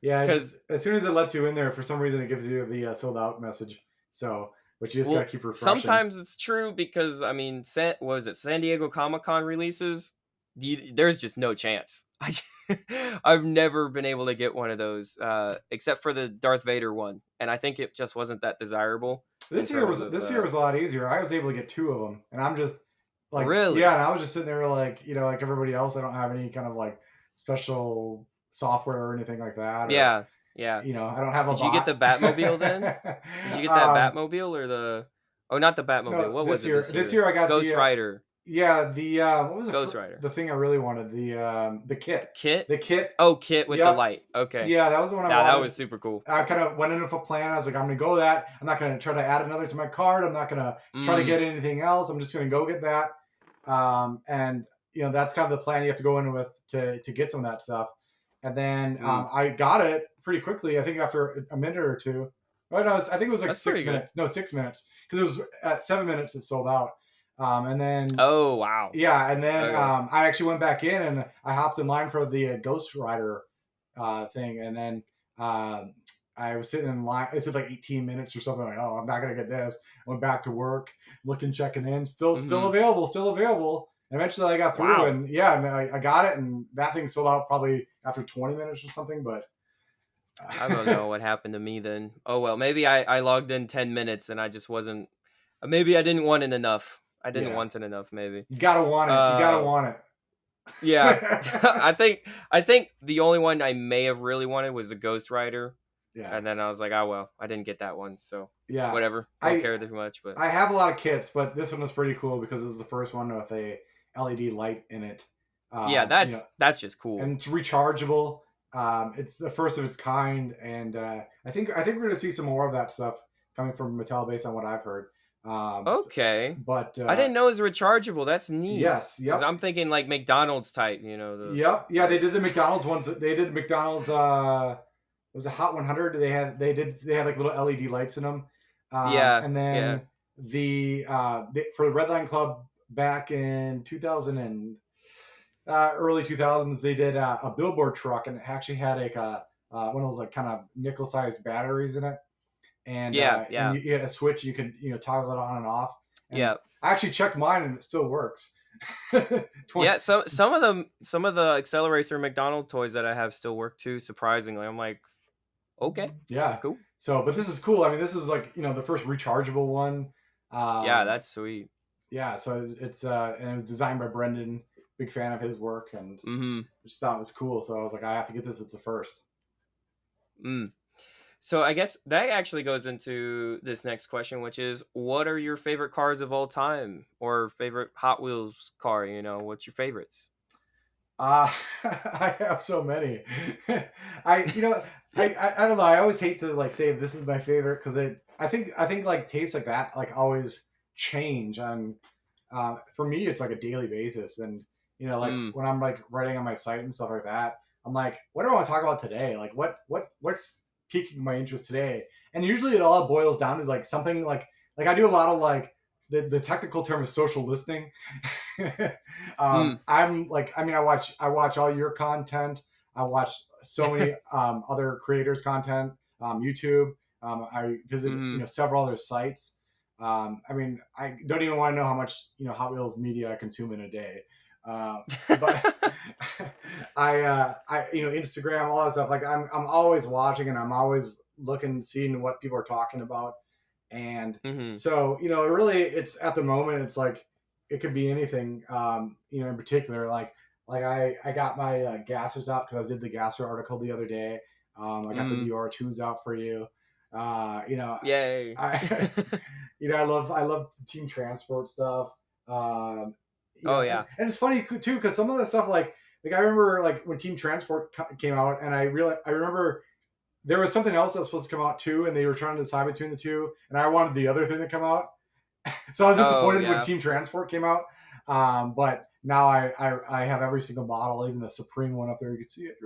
B: yeah. It's just
A: Because,
B: as soon as it lets you in there, for some reason, it gives you the sold out message. So, but you just got to
A: well,
B: keep refreshing.
A: sometimes it's true because I mean, what was it, San Diego Comic Con releases? There's just no chance. I've never been able to get one of those, except for the Darth Vader one, and I think it just wasn't that desirable in terms of.
B: This year was a lot easier. I was able to get two of them, and I'm just like, yeah,
A: Really?
B: and I was just sitting there like, like everybody else. I don't have any kind of like special software or anything like that, or
A: Yeah, yeah.
B: I don't have a
A: Did you get
B: bot.
A: the Batmobile then? Did you get that Batmobile or the? Oh, not the Batmobile.
B: No,
A: What was it this
B: this
A: year?
B: year I got
A: Ghost Rider.
B: the what was
A: Ghost Rider.
B: the thing I really wanted the
A: The
B: kit,
A: kit.
B: the kit.
A: Oh, kit with the
B: Yep,
A: light. Okay.
B: yeah, that was the one I
A: Now that
B: wanted.
A: was super cool.
B: I kind of went in with a plan. I was like, I'm gonna go with that. I'm not gonna try to add another to my card. I'm not gonna try to
A: Mm.
B: get anything else. I'm just gonna go get that. And that's kind of the plan you have to go in with to get some of that stuff. And then
A: Mm.
B: I got it pretty quickly. I think after a minute or two. Oh no, I think it was like
A: That's pretty good.
B: 6 minutes. No, 6 minutes because it was at 7 minutes it sold out. And then
A: Oh wow.
B: yeah, and then
A: Okay.
B: I actually went back in and I hopped in line for the Ghost Rider thing, and then I was sitting in line. It said like 18 minutes or something. Like, oh, I'm not gonna get this. Went back to work, looking, checking in. Still
A: Hmm.
B: available. Still available. And eventually, I got through,
A: Wow.
B: and yeah, and I got it, and that thing sold out probably after 20 minutes or something. But
A: I don't know what happened to me then. Oh well, maybe I logged in 10 minutes and I just wasn't. Maybe I didn't want it enough. I didn't
B: yeah,
A: want it enough. Maybe.
B: you gotta want it. You gotta
A: Uh,
B: want
A: yeah.
B: it.
A: I think the only one I may have really wanted was the Ghost Rider,
B: yeah,
A: and then I was like, oh well, I didn't get that one, so
B: yeah.
A: whatever. Don't
B: I
A: care too much, but
B: I have a lot of kits, but this one was pretty cool because it was the first one with a LED light in it.
A: yeah, that's just cool.
B: And it's rechargeable. It's the first of its kind, and I think we're gonna see some more of that stuff coming from Mattel based on what I've heard.
A: Okay.
B: But
A: I didn't know it was rechargeable. That's neat.
B: yes,
A: Because
B: yep,
A: I'm thinking like McDonald's type,
B: yep, yeah. They
A: the
B: did the McDonald's ones. They did McDonald's. Was it Hot 100? They had like little LED lights in them.
A: yeah,
B: And
A: yeah,
B: then for the Red Line Club back in 2000 and early 2000s, they did a billboard truck, and it actually had like one of those like kind of nickel sized batteries in it,
A: yeah,
B: and
A: yeah,
B: you had a switch you could toggle it on and off. And
A: yeah.
B: I actually checked mine, and it still works. 20,
A: Yeah, so some of the Accelerator McDonald toys that I have still work too, surprisingly. I'm like, okay,
B: yeah.
A: cool.
B: So, but this is cool. I mean, this is like the first rechargeable one.
A: Yeah,
B: Um,
A: that's sweet.
B: yeah. So it's and it was designed by Brendon. Big fan of his work, and
A: Mm-hmm.
B: just thought it was cool. So I was like, I have to get this. It's a first.
A: Mm. So I guess that actually goes into this next question, which is, what are your favorite cars of all time, or favorite Hot Wheels car? You know, what's your favorites?
B: I have so many. I don't know. I always hate to like say this is my favorite because I think like tastes like that like always change on. For me, it's like a daily basis, and like
A: Mm.
B: when I'm like writing on my site and stuff like that, I'm like, what do I want to talk about today? Like, what's piquing my interest today? And usually, it all boils down to like something like I do a lot of like the technical term is social listening.
A: Mm.
B: I'm like, I mean, I watch all your content. I watch so many other creators' content, YouTube. I visit
A: Mm.
B: several other sites. I mean, I don't even want to know how much Hot Wheels media I consume in a day. But I Instagram, all that stuff. Like I'm always watching and I'm always looking, seeing what people are talking about. And
A: Mm.
B: so really, it's at the moment, it's like it could be anything. In particular, like I got my gassers out because I did the gasser article the other day. I got the
A: Mm.
B: Deora IIs out for you.
A: Yay.
B: I I love the team transport stuff. Um,
A: Oh
B: and,
A: yeah.
B: and it's funny too because some of the stuff like I remember like when Team Transport came out, and I remember there was something else that was supposed to come out too, and they were trying to decide between the two, and I wanted the other thing to come out, so I was
A: Oh
B: disappointed when
A: yeah.
B: Team Transport came out. But now I have every single model, even the Supreme one up there. You can see it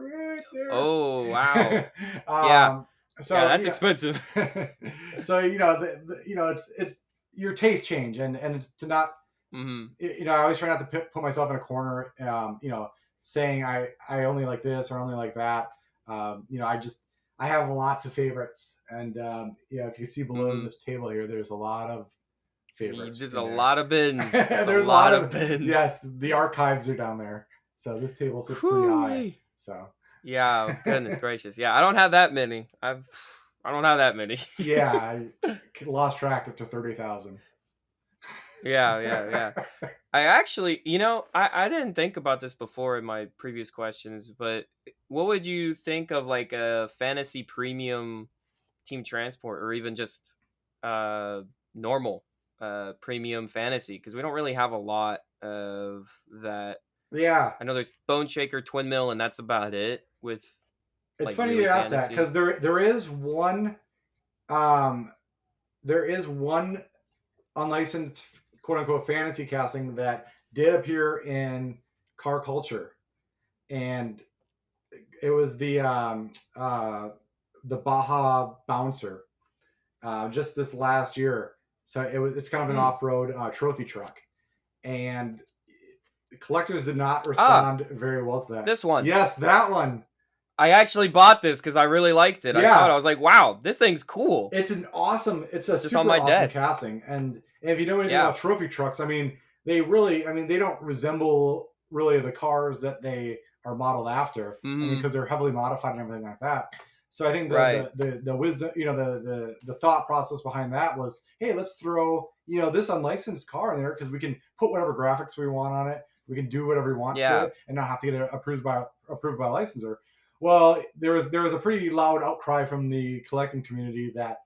A: Oh wow.
B: right there.
A: Yeah. Yeah,
B: So
A: that's expensive.
B: so it's your taste change, and to not
A: Mm.
B: I always try not to put myself in a corner, saying I only like this or only like that. I have lots of favorites, and if you see below
A: Mm.
B: this table here, there's a lot of favorites
A: There's a
B: in there.
A: lot of bins. There's a
B: There's a
A: lot
B: lot
A: of
B: of,
A: bins.
B: yes, the archives are down there, so this table sits pretty high.
A: Whew.
B: So
A: Yeah, goodness gracious. Yeah, I don't have that many. I don't have that many.
B: yeah, I lost track up to 30,000.
A: Yeah, yeah, yeah. I actually, I didn't think about this before in my previous questions, but what would you think of like a fantasy premium team transport, or even just uh normal premium fantasy? Because we don't really have a lot of that.
B: Yeah,
A: I know there's Bone Shaker, Twin Mill, and that's about it with
B: it's
A: like
B: funny
A: really
B: you ask that
A: fantasy.
B: because um, there is one unlicensed quote unquote fantasy casting that did appear in car culture, and it was the Baja Bouncer, just this last year. So it's kind of an
A: Hmm.
B: off road trophy truck, and collectors did not
A: Ah,
B: respond very well to that.
A: this one.
B: Yes, that one.
A: I actually bought this because I really liked it. I saw it. I
B: Yeah,
A: was like, wow, this thing's cool.
B: it's a
A: It's just on
B: super
A: my
B: awesome
A: desk.
B: casting. And if you know anything
A: Yeah.
B: about trophy trucks, I mean, they don't resemble really the cars that they are modeled after. I mean,
A: Hmm.
B: because they're heavily modified and everything like that. So I think
A: Right.
B: the wisdom, the thought process behind that was, hey, let's throw this unlicensed car in there because we can put whatever graphics we want on it. We can do whatever we want to
A: Yeah.
B: it and not have to get it approved by a licensor. Well, there was a pretty loud outcry from the collecting community that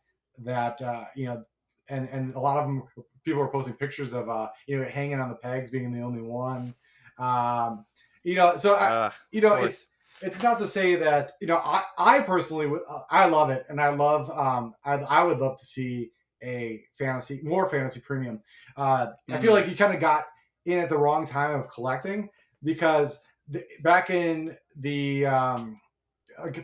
B: and a lot of them, people were posting pictures of hanging on the pegs, being the only one. Um, so
A: Of
B: it's
A: course.
B: it's not to say that I personally I love it, and I love I would love to see more fantasy premium. I feel
A: Hmm.
B: like you kind of got in at the wrong time of collecting because back in the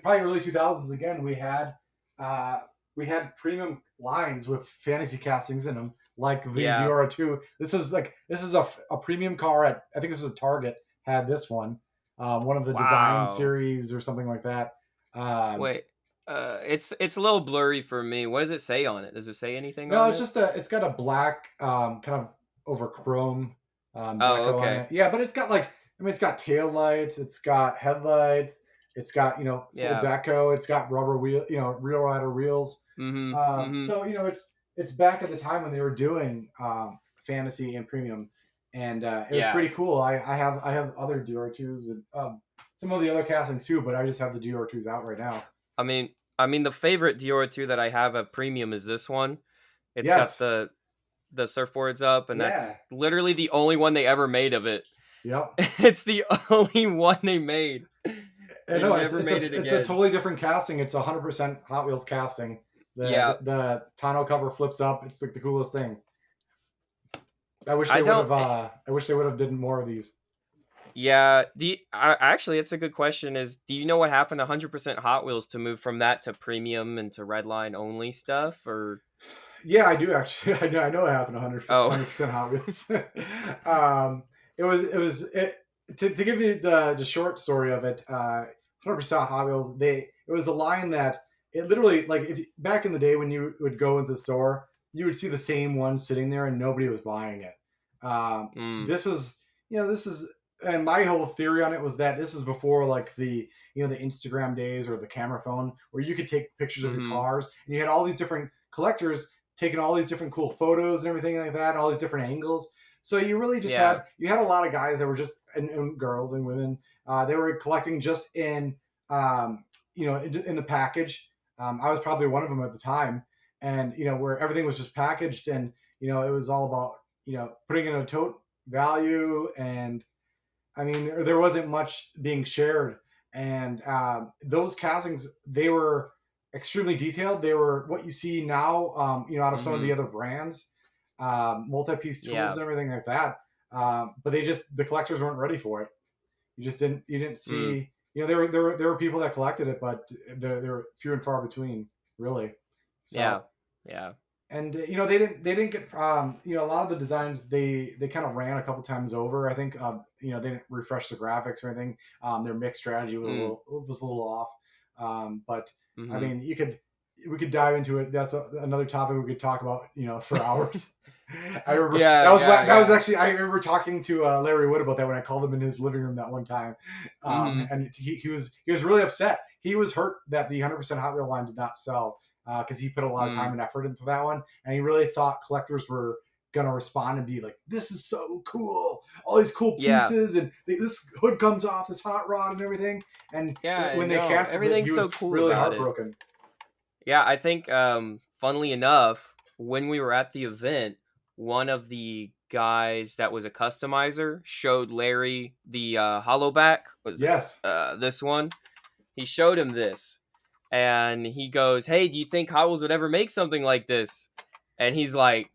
B: probably early 2000s again, uh, we had premium lines with fantasy castings in them, like the
A: Yeah.
B: Deora II. This is a premium car at, I think this is Target had this one of the design
A: Wow.
B: series or something like that. Um,
A: Wait. It's a little blurry for me. What does it say on it? Does it say anything
B: no,
A: on
B: it's
A: it?
B: just it's got a black kind of over chrome
A: Oh,
B: deco on
A: okay.
B: it. Yeah, but it's got like, I mean, it's got tail lights, it's got headlights, it's got full
A: Yeah.
B: deco, it's got rubber wheel, real rider wheels.
A: Mhm. Mhm.
B: So it's back at the time when they were doing fantasy and premium, and it was
A: Yeah.
B: pretty cool. I have other DR2s and some of the other castings too, but I just have the DR2s out right now.
A: I mean, I mean, the favorite Diora 2 that I have at premium is this one. It's got
B: Yes.
A: the surfboards up, and that's
B: Yeah.
A: literally the only one they ever made of it.
B: Yep.
A: It's the only one they made.
B: I
A: They
B: know
A: never made it
B: it's a
A: again.
B: totally different casting. It's 100% Hot Wheels casting.
A: Yeah,
B: The tonneau cover flips up. It's like the coolest thing. I wish
A: I
B: they would
A: don't.
B: have. I wish they would have did more of these.
A: Yeah, actually, it's a good question. Is do you know what happened to 100% Hot Wheels to move from that to premium and to Redline only stuff? Or
B: Yeah, I do actually. I know it happened 100%
A: oh,
B: Hot Wheels. um, to give you the short story of it. 100% Hot Wheels. It was a line that it literally like if back in the day when you would go into the store, you would see the same one sitting there and nobody was buying it.
A: mm,
B: This was this is and my whole theory on it was that this is before like the Instagram days or the camera phone where you could take pictures of your
A: mm-hmm,
B: cars and you had all these different collectors taking all these different cool photos and everything like that, all these different angles. So you really just
A: yeah,
B: had a lot of guys that were just and girls and women. They were collecting just in the package. I was probably one of them at the time, and where everything was just packaged, and it was all about putting in a tote value, and I mean there wasn't much being shared, and those castings they were extremely detailed. They were what you see now, out of some of
A: mm-hmm,
B: the other brands, multi-piece tools
A: yeah,
B: and everything like that. But the collectors weren't ready for it. You didn't
A: mm,
B: see there were people that collected it, but there were few and far between, really.
A: yeah,
B: So
A: yeah,
B: and they didn't get a lot of the designs they kind of ran a couple times over. I think they didn't refresh the graphics or anything. Their mix strategy
A: mm,
B: was a little off. But I
A: mm-hmm.
B: mean, we could dive into it. That's another topic we could talk about for hours. I remember
A: Yeah, yeah,
B: that was
A: yeah,
B: actually I remember talking to Larry Wood about that when I called him in his living room that one time,
A: mm-hmm,
B: and he was really upset. He was hurt that the 100% Hot Wheel line did not sell because he put a lot of time
A: mm,
B: and effort into that one, and he really thought collectors were gonna respond and be like, "This is so cool! All these cool
A: yeah,
B: pieces, and this hood comes off this hot rod and everything." And
A: yeah. I
B: when they
A: know
B: canceled it, he
A: everything's so
B: was
A: cool
B: really
A: about it.
B: heartbroken.
A: Yeah, I think funnily enough, when we were at the event, one of the guys that was a customizer showed Larry the hollowback. Was it
B: Yes.
A: this one? He showed him this, and he goes, "Hey, do you think Hot Wheels would ever make something like this?" And he's like,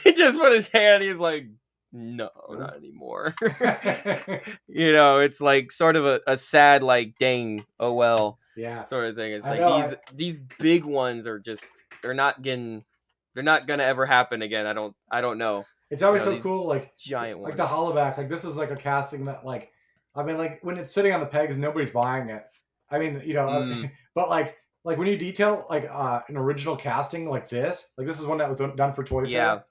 A: he just put his hand. He's like, "No,
B: Nope.
A: not anymore." It's like sort of a sad, like, dang, oh well,
B: Yeah,
A: sort of thing. It's
B: I
A: like
B: know.
A: these big ones are just they're not gonna ever happen again. I don't know.
B: It's always so
A: These
B: cool,
A: giant
B: like the
A: ones.
B: hollowback. Like this is like a casting that, like, I mean, like when it's sitting on the pegs, nobody's buying it. I mean,
A: Mm,
B: but like when you detail like an original casting like this is one that was done for Toy
A: yeah,
B: Fair,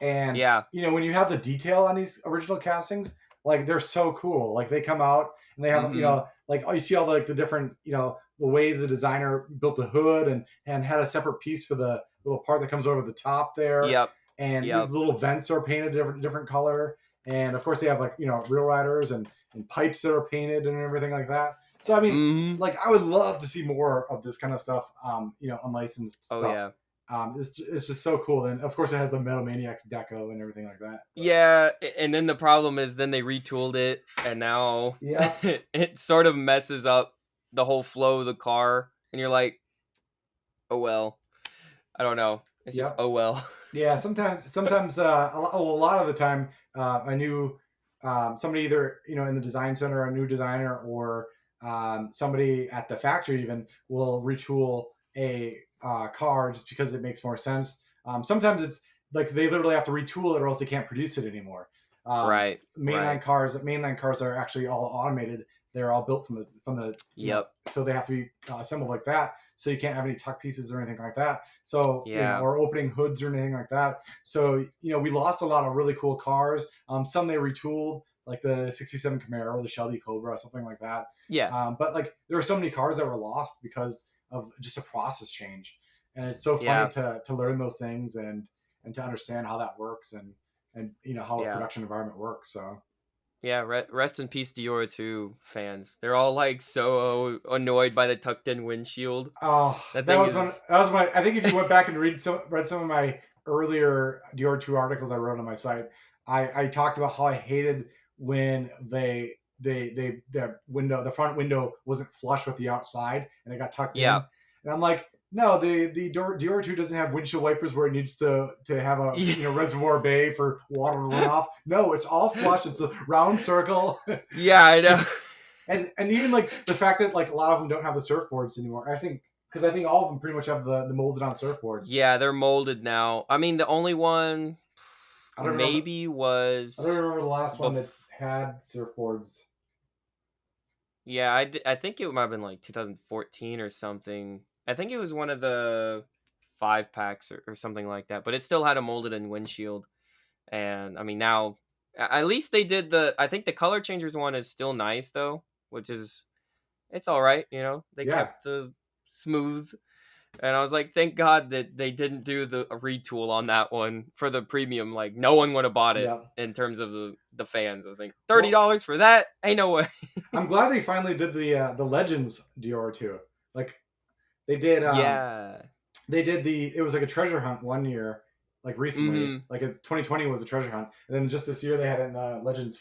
B: and
A: yeah.
B: when you have the detail on these original castings, like they're so cool. Like they come out and they have
A: Mm-hmm.
B: like you see all the different the ways the designer built the hood and had a separate piece for the little part that comes over the top there,
A: Yep.
B: and the
A: Yep.
B: little vents are painted different color, and of course they have like real riders and pipes that are painted and everything like that. So I mean,
A: Mm-hmm.
B: like I would love to see more of this kind of stuff, unlicensed
A: Oh
B: stuff.
A: yeah.
B: It's just so cool. And of course, it has the Metal Maniacs deco and everything like that. But
A: Yeah, and then the problem is then they retooled it, and now
B: yeah,
A: it sort of messes up the whole flow of the car, and you're like, oh well. I don't know. It's just
B: yep,
A: oh well.
B: yeah. Sometimes a lot of the time, I knew somebody either in the design center, a new designer, or somebody at the factory even will retool a car just because it makes more sense. Sometimes it's like they literally have to retool it or else they can't produce it anymore.
A: Right. Right.
B: Mainline cars are actually all automated. They're all built from the
A: Yep.
B: so they have to be assembled like that. So you can't have any tuck pieces or anything like that. So
A: Yeah.
B: or opening hoods or anything like that. So we lost a lot of really cool cars. Some they retooled, like the '67 Camaro, the Shelby Cobra, something like that.
A: Yeah.
B: But like there were so many cars that were lost because of just a process change, and it's so funny
A: Yeah.
B: to learn those things and to understand how that works and how a
A: Yeah.
B: production environment works. So
A: Yeah, rest in peace, Deora II fans. They're all like so annoyed by the tucked in windshield.
B: Oh,
A: That
B: that
A: thing
B: was one.
A: is,
B: That was my. I think if you went back and read some of my earlier Dior two articles I wrote on my site, I talked about how I hated when the front window wasn't flush with the outside and it got tucked
A: yeah.
B: in, and I'm like, no, the Dior two doesn't have windshield wipers where it needs to have a reservoir bay for water to run off. No, it's all flush. It's a round circle.
A: Yeah, I know.
B: And even like the fact that like a lot of them don't have the surfboards anymore. I think because I think all of them pretty much have the molded on surfboards.
A: Yeah, they're molded now. I mean, the only one
B: I don't remember.
A: maybe
B: I don't
A: was,
B: remember the last one
A: bef-
B: that had surfboards.
A: yeah, I think it might have been like 2014 or something. I think it was one of the 5 packs or something like that, but it still had a molded in windshield. And I mean, now at least they did I think the color changers one is still nice though, which is, it's all right. They
B: Yeah,
A: kept the smooth. And I was like, thank God that they didn't do a retool on that one for the premium. Like, no one would have bought it
B: yeah.
A: in terms of the fans. I think
B: Well,
A: $30 for that, ain't no way.
B: I'm glad they finally did the Legends Dior too. Like they did.
A: Yeah.
B: They did the. It was like a treasure hunt one year, like recently.
A: Mm-hmm.
B: Like 2020 was a treasure hunt, and then just this year they had it in the Legends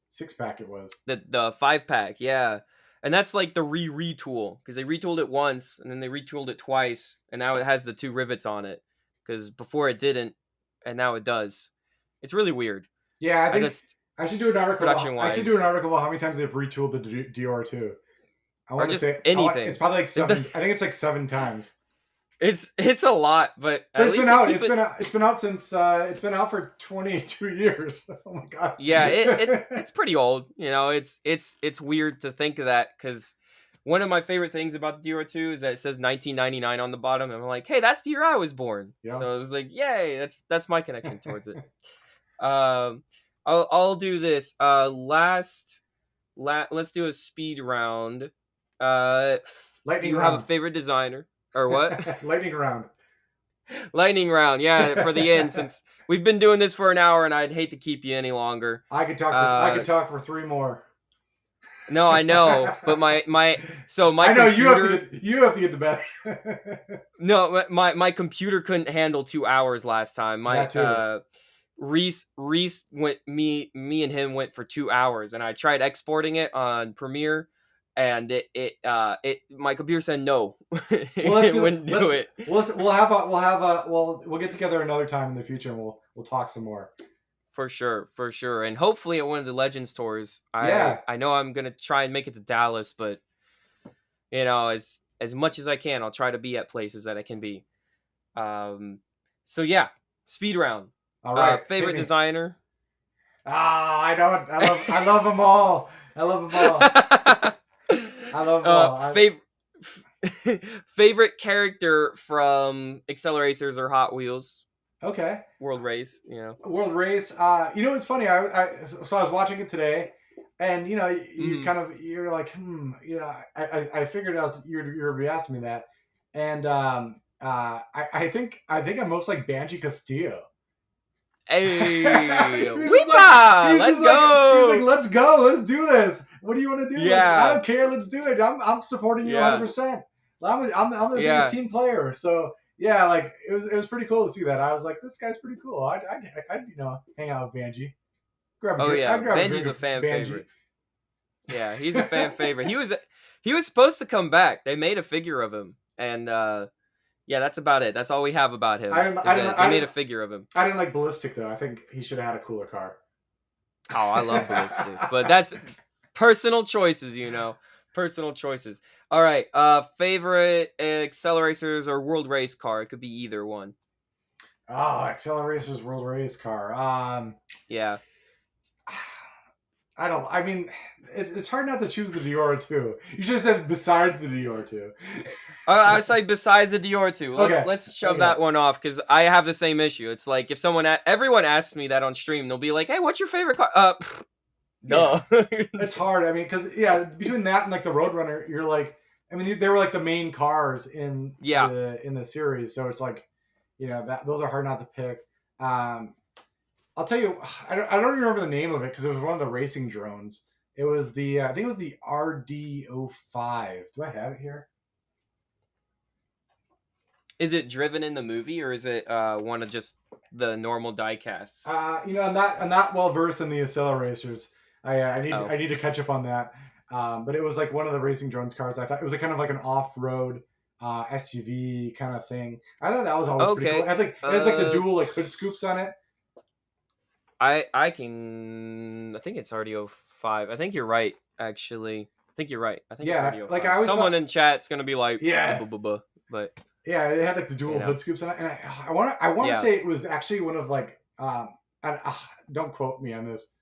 B: 6 pack. It was.
A: The 5 pack, yeah. And that's like the retool because they retooled it once and then they retooled it twice, and now it has the 2 rivets on it because before it didn't, and now it does. It's really weird.
B: Yeah, I
A: I
B: think
A: just
B: I should do an article.
A: production
B: I should do an
A: wise,
B: article about how many times they've retooled the Dior too. I
A: or
B: want to
A: just
B: say it's
A: anything.
B: probably like 7. I think it's like 7 times.
A: It's a lot, but
B: But
A: at
B: it's
A: least
B: been
A: they
B: out.
A: keep it.
B: It's been out since it's been out for 22 years. Oh my god.
A: Yeah, it's pretty old. It's weird to think of that because one of my favorite things about the Dior 2 is that it says 1999 on the bottom. And I'm like, hey, that's the year I was born.
B: Yeah.
A: So I was like, yay, that's my connection towards it. Um, I'll do this. Let's do a speed round. Do
B: Lightning
A: you have a
B: round.
A: favorite designer or what?
B: Lightning round.
A: Lightning round, yeah, for the end, since we've been doing this for an hour and I'd hate to keep you any longer.
B: I could talk for 3 more.
A: No, I know, but my
B: I know
A: computer.
B: you have to get to bed.
A: No, my computer couldn't handle 2 hours last time. My
B: That too.
A: Reese went, me and him went for 2 hours, and I tried exporting it on Premiere, and it my computer said no.
B: Well,
A: It wouldn't do it.
B: We'll get together another time in the future and we'll talk some more.
A: For sure, and hopefully at one of the Legends tours.
B: Yeah.
A: I know I'm gonna try and make it to Dallas, but as much as I can, I'll try to be at places that I can be. So yeah, speed round.
B: All right.
A: Favorite designer.
B: I don't. I love them all. I love them all. I love them all.
A: Favorite character from Acceleracers or Hot Wheels.
B: Okay. World Race. It's funny. So I was watching it today, and you kind of you're like, I figured you're be asking me that, and I think I'm most like Banji Castillo.
A: Hey,
B: let's
A: go!
B: He was like, let's go, let's do this. What do you want to do?
A: Yeah,
B: I don't care. Let's do it. I'm supporting you 100%. I'm the biggest team player. So yeah, like it was pretty cool to see that. I was like, this guy's pretty cool. I'd hang out with Banji.
A: Banji's a fan favorite. Yeah, he's a fan favorite. He was supposed to come back. They made a figure of him, and yeah, that's about it. That's all we have about him. They made a figure of him.
B: I didn't like Ballistic though. I think he should have had a cooler car.
A: Oh, I love Ballistic, but that's personal choices, personal choices. All right, favorite Acceleracers or World Race car? It could be either one.
B: Oh, Acceleracers World Race car.
A: Yeah.
B: I mean, it's hard not to choose the Dior 2. You should have said besides the Dior 2.
A: I say besides the Dior 2. Let's shove that one off because I have the same issue. It's like if everyone asks me that on stream, they'll be like, "Hey, what's your favorite car?" No.
B: It's hard. I mean, because between that and like the Roadrunner, you're like, I mean, they were like the main cars in the series, so it's like, those are hard not to pick. I'll tell you, I don't remember the name of it because it was one of the racing drones. It was the I think it was the RD05. Do I have it here?
A: Is it driven in the movie, or is it one of just the normal diecasts?
B: I'm not well versed in the Acceleracers.
A: Oh,
B: I need to catch up on that. But it was like one of the racing drones cars. I thought it was kind of like an off road SUV kind of thing. I thought that was always pretty cool.
A: okay.
B: I think it has like the dual like hood scoops on it.
A: I think it's RDO5. I think you're right, actually. I think you're right. I think it's
B: Yeah,
A: RDO5.
B: like I always
A: Someone
B: thought.
A: in chat's gonna be like,
B: Yeah,
A: but
B: yeah, it had like the dual
A: you know,
B: hood scoops on it, and I want to
A: yeah.
B: say it was actually one of like and, don't quote me on this.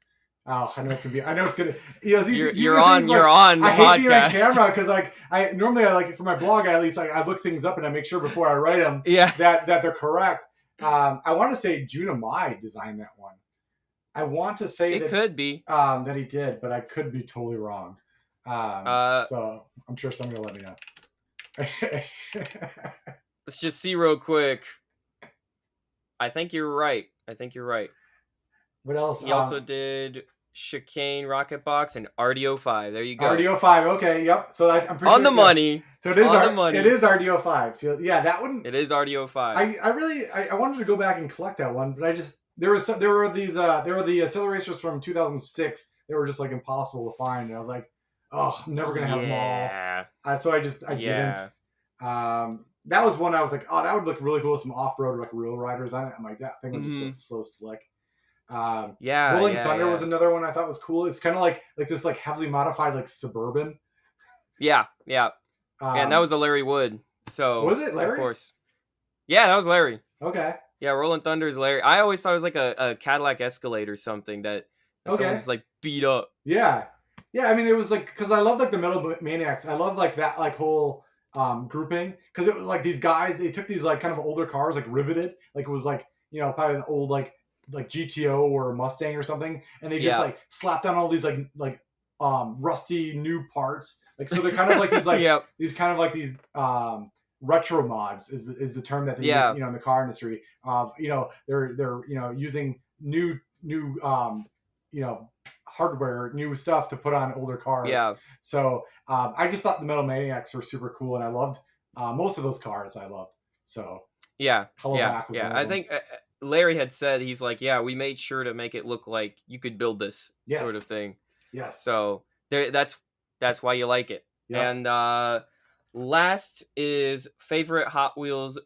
B: Oh, I know it's gonna be. I know it's gonna. These
A: You're
B: are things
A: on
B: like
A: the
B: I hate being on
A: podcast.
B: camera because like I normally I like for my blog at least I look things up and I make sure before I write them
A: Yeah,
B: that they're correct. I want to say Junamai designed that one. I want to say
A: it could be.
B: that he did, but I could be totally wrong.
A: Uh,
B: So I'm sure somebody will let me know.
A: let's just see real quick. I think you're right. I think you're right.
B: What else?
A: He also did Chicane, Rocket Box, and RDO5. There you go.
B: RDO5. Okay, yep. So I'm pretty
A: On
B: sure,
A: the money.
B: So it is
A: on the money.
B: It is RDO5. So, yeah, that one.
A: It is RDO5.
B: I really I wanted to go back and collect that one, but I just there were the Acceleracers from 2006. They were just like impossible to find, and I was like, oh, I'm never gonna have them all. So I didn't. That was one I was like, oh, that would look really cool with some off road like real riders on it. I'm like, that thing would just look so slick. Rolling Thunder was another one I thought was cool. It's kind of like this like heavily modified like Suburban.
A: Yeah. And that was a Larry Wood. So
B: was it Larry?
A: Of course. Yeah, that was Larry.
B: Okay.
A: Yeah, Rolling Thunder is Larry. I always thought it was like a Cadillac Escalade or something that someone just like beat up.
B: Yeah. I mean, it was like because I love like the Metal Maniacs. I love like that like whole grouping because it was like these guys. They took these like kind of older cars like riveted. Like it was like probably the old like GTO or Mustang or something, and they just like slapped on all these like rusty new parts. Like so they're kind of like these like these kind of like these retro mods is the term that they use in the car industry of they're using new hardware, new stuff to put on older cars. So I just thought the Metal Maniacs were super cool, and I loved most of those cars. I loved so
A: I think Larry had said he's like, yeah, we made sure to make it look like you could build this sort of thing.
B: Yes.
A: So that's why you like it. Yep. And last is favorite Hot Wheels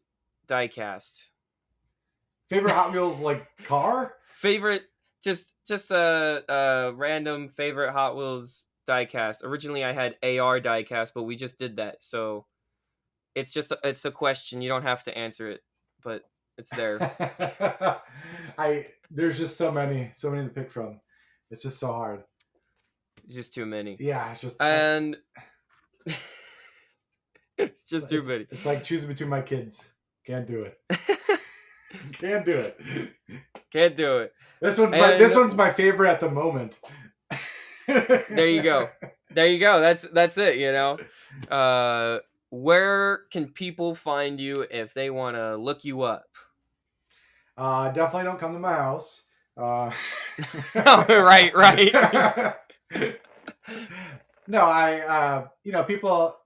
A: diecast.
B: Favorite Hot Wheels like car?
A: Favorite, just a random favorite Hot Wheels diecast. Originally I had AR diecast, but we just did that. So it's a question. You don't have to answer it, but it's there.
B: There's just so many to pick from. It's just so hard.
A: It's just too many.
B: Yeah, it's just
A: it's just too many.
B: It's like choosing between my kids. Can't do it. Can't do it.
A: Can't do it.
B: This one's my favorite at the moment.
A: There you go. That's it. Where can people find you if they want to look you up?
B: Definitely don't come to my house.
A: Right.
B: No, people,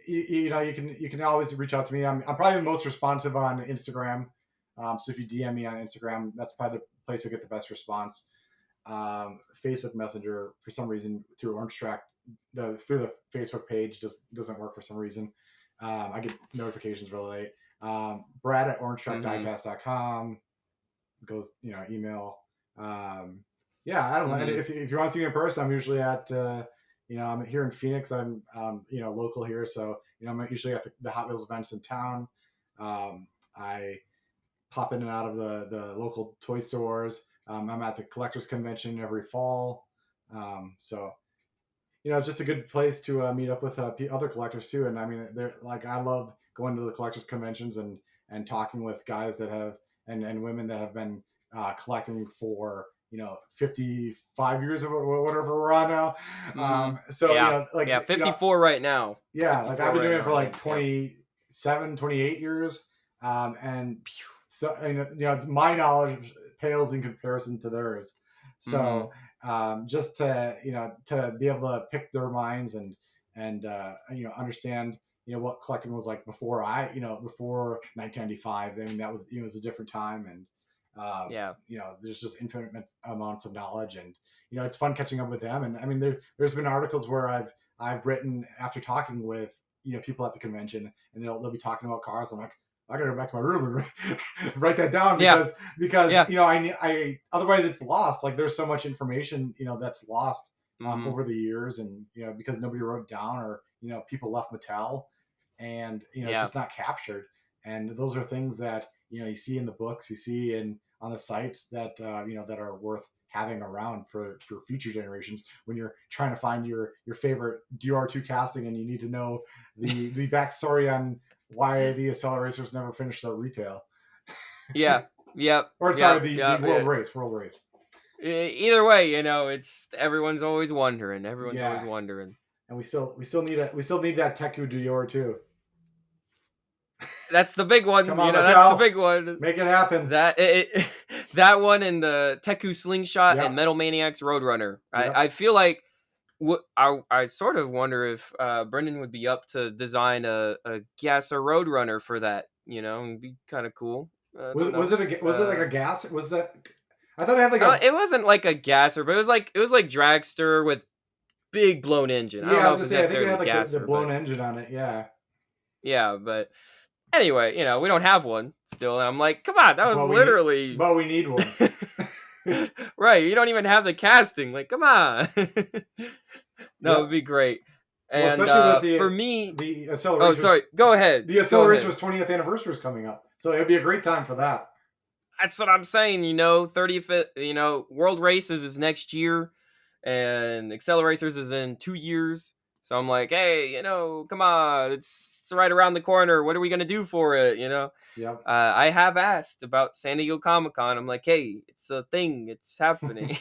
B: you can always reach out to me. I'm probably the most responsive on Instagram. So if you DM me on Instagram, that's probably the place you'll get the best response. Facebook Messenger, for some reason, through OrangeTrack, through the Facebook page, doesn't work for some reason. I get notifications really late. Brad at OrangeTrackDiecast.com goes, email. I don't know. And if you want to see me in person, I'm usually at, I'm here in Phoenix. I'm, local here. So, I'm usually at the Hot Wheels events in town. I pop in and out of the local toy stores. I'm at the collectors convention every fall. So, it's just a good place to meet up with other collectors too. And I mean, I love going to the collectors conventions and talking with guys that have, and women that have been collecting for, 55 years or whatever we're on now.
A: 54 right now.
B: Yeah. Like I've been doing it for like 27, 28 years. And So, my knowledge pales in comparison to theirs. So, just to be able to pick their minds and understand what collecting was like before before 1995. I mean, that was it was a different time, and
A: Yeah.
B: there's just infinite amounts of knowledge, and it's fun catching up with them. And I mean, there's been articles where I've written after talking with people at the convention, and they'll be talking about cars. I'm like, I gotta go back to my room and write that down because I otherwise it's lost. Like there's so much information that's lost over the years, and because nobody wrote it down, or people left Mattel, and it's just not captured. And those are things that you see in the books, you see on the sites that that are worth having around for future generations when you're trying to find your favorite Deora II casting, and you need to know the backstory on why the Acceleracers never finished their retail.
A: Yeah. Yep.
B: Or sorry, the world race.
A: Either way, it's everyone's always wondering. Everyone's always wondering.
B: And we still need that Teku Deora II.
A: That's the big one.
B: Come on,
A: that's the big one.
B: Make it happen.
A: That one and the Teku Slingshot and Metal Maniacs Roadrunner. Yep. I feel like I sort of wonder if Brendon would be up to design a Gasser Roadrunner for that. It'd be kind of cool.
B: Was it like a gas? Was that? I thought it had like
A: it wasn't like a Gasser, but it was like dragster with big blown engine. I don't know if it's necessarily
B: I think it had like
A: Gasser,
B: the blown engine on it. Yeah.
A: Yeah, but anyway, we don't have one still, and I'm like, come on, that was literally.
B: But we need one.
A: Right, you don't even have the casting. Like, come on. No, it'd be great. And especially with for me,
B: the Acceleracers.
A: Oh, sorry. Go ahead.
B: The Acceleracers 20th anniversary is coming up, so it'd be a great time for that.
A: That's what I'm saying. 30th. World Races is next year, and Acceleracers is in 2 years. So I'm like, hey, come on, it's right around the corner. What are we gonna do for it?
B: Yeah.
A: I have asked about San Diego Comic-Con. I'm like, hey, it's a thing. It's happening.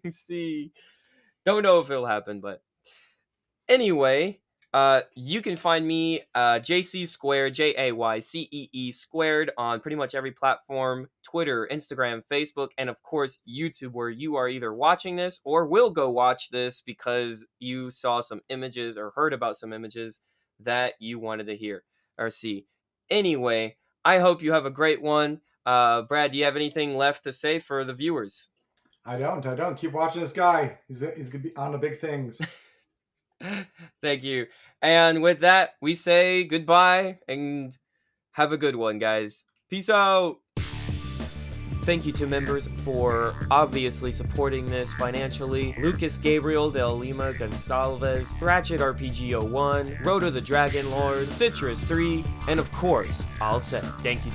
A: See, don't know if it'll happen, but anyway, you can find me JayCee squared, JayCee squared on pretty much every platform: Twitter, Instagram, Facebook, and of course YouTube, where you are either watching this or will go watch this because you saw some images or heard about some images that you wanted to hear or see. Anyway, I hope you have a great one. Brad, do you have anything left to say for the viewers?
B: I don't. Keep watching this guy. He's gonna be on the big things.
A: Thank you. And with that, we say goodbye and have a good one, guys. Peace out. Thank you to members for obviously supporting this financially: Lucas Gabriel Del Lima Gonsalves, Ratchet RPG 01, Rhoda the Dragon Lord, Citrus 3, and of course, I'll say thank you.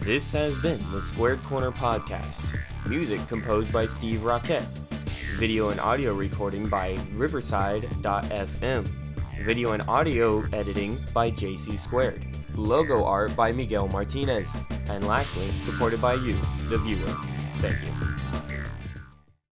A: This has been the Squared Corner Podcast. Music composed by Steve Rocket. Video and audio recording by Riverside.fm. Video and audio editing by JayCee Squared. Logo art by Miguel Martinez. And lastly, supported by you, the viewer. Thank you.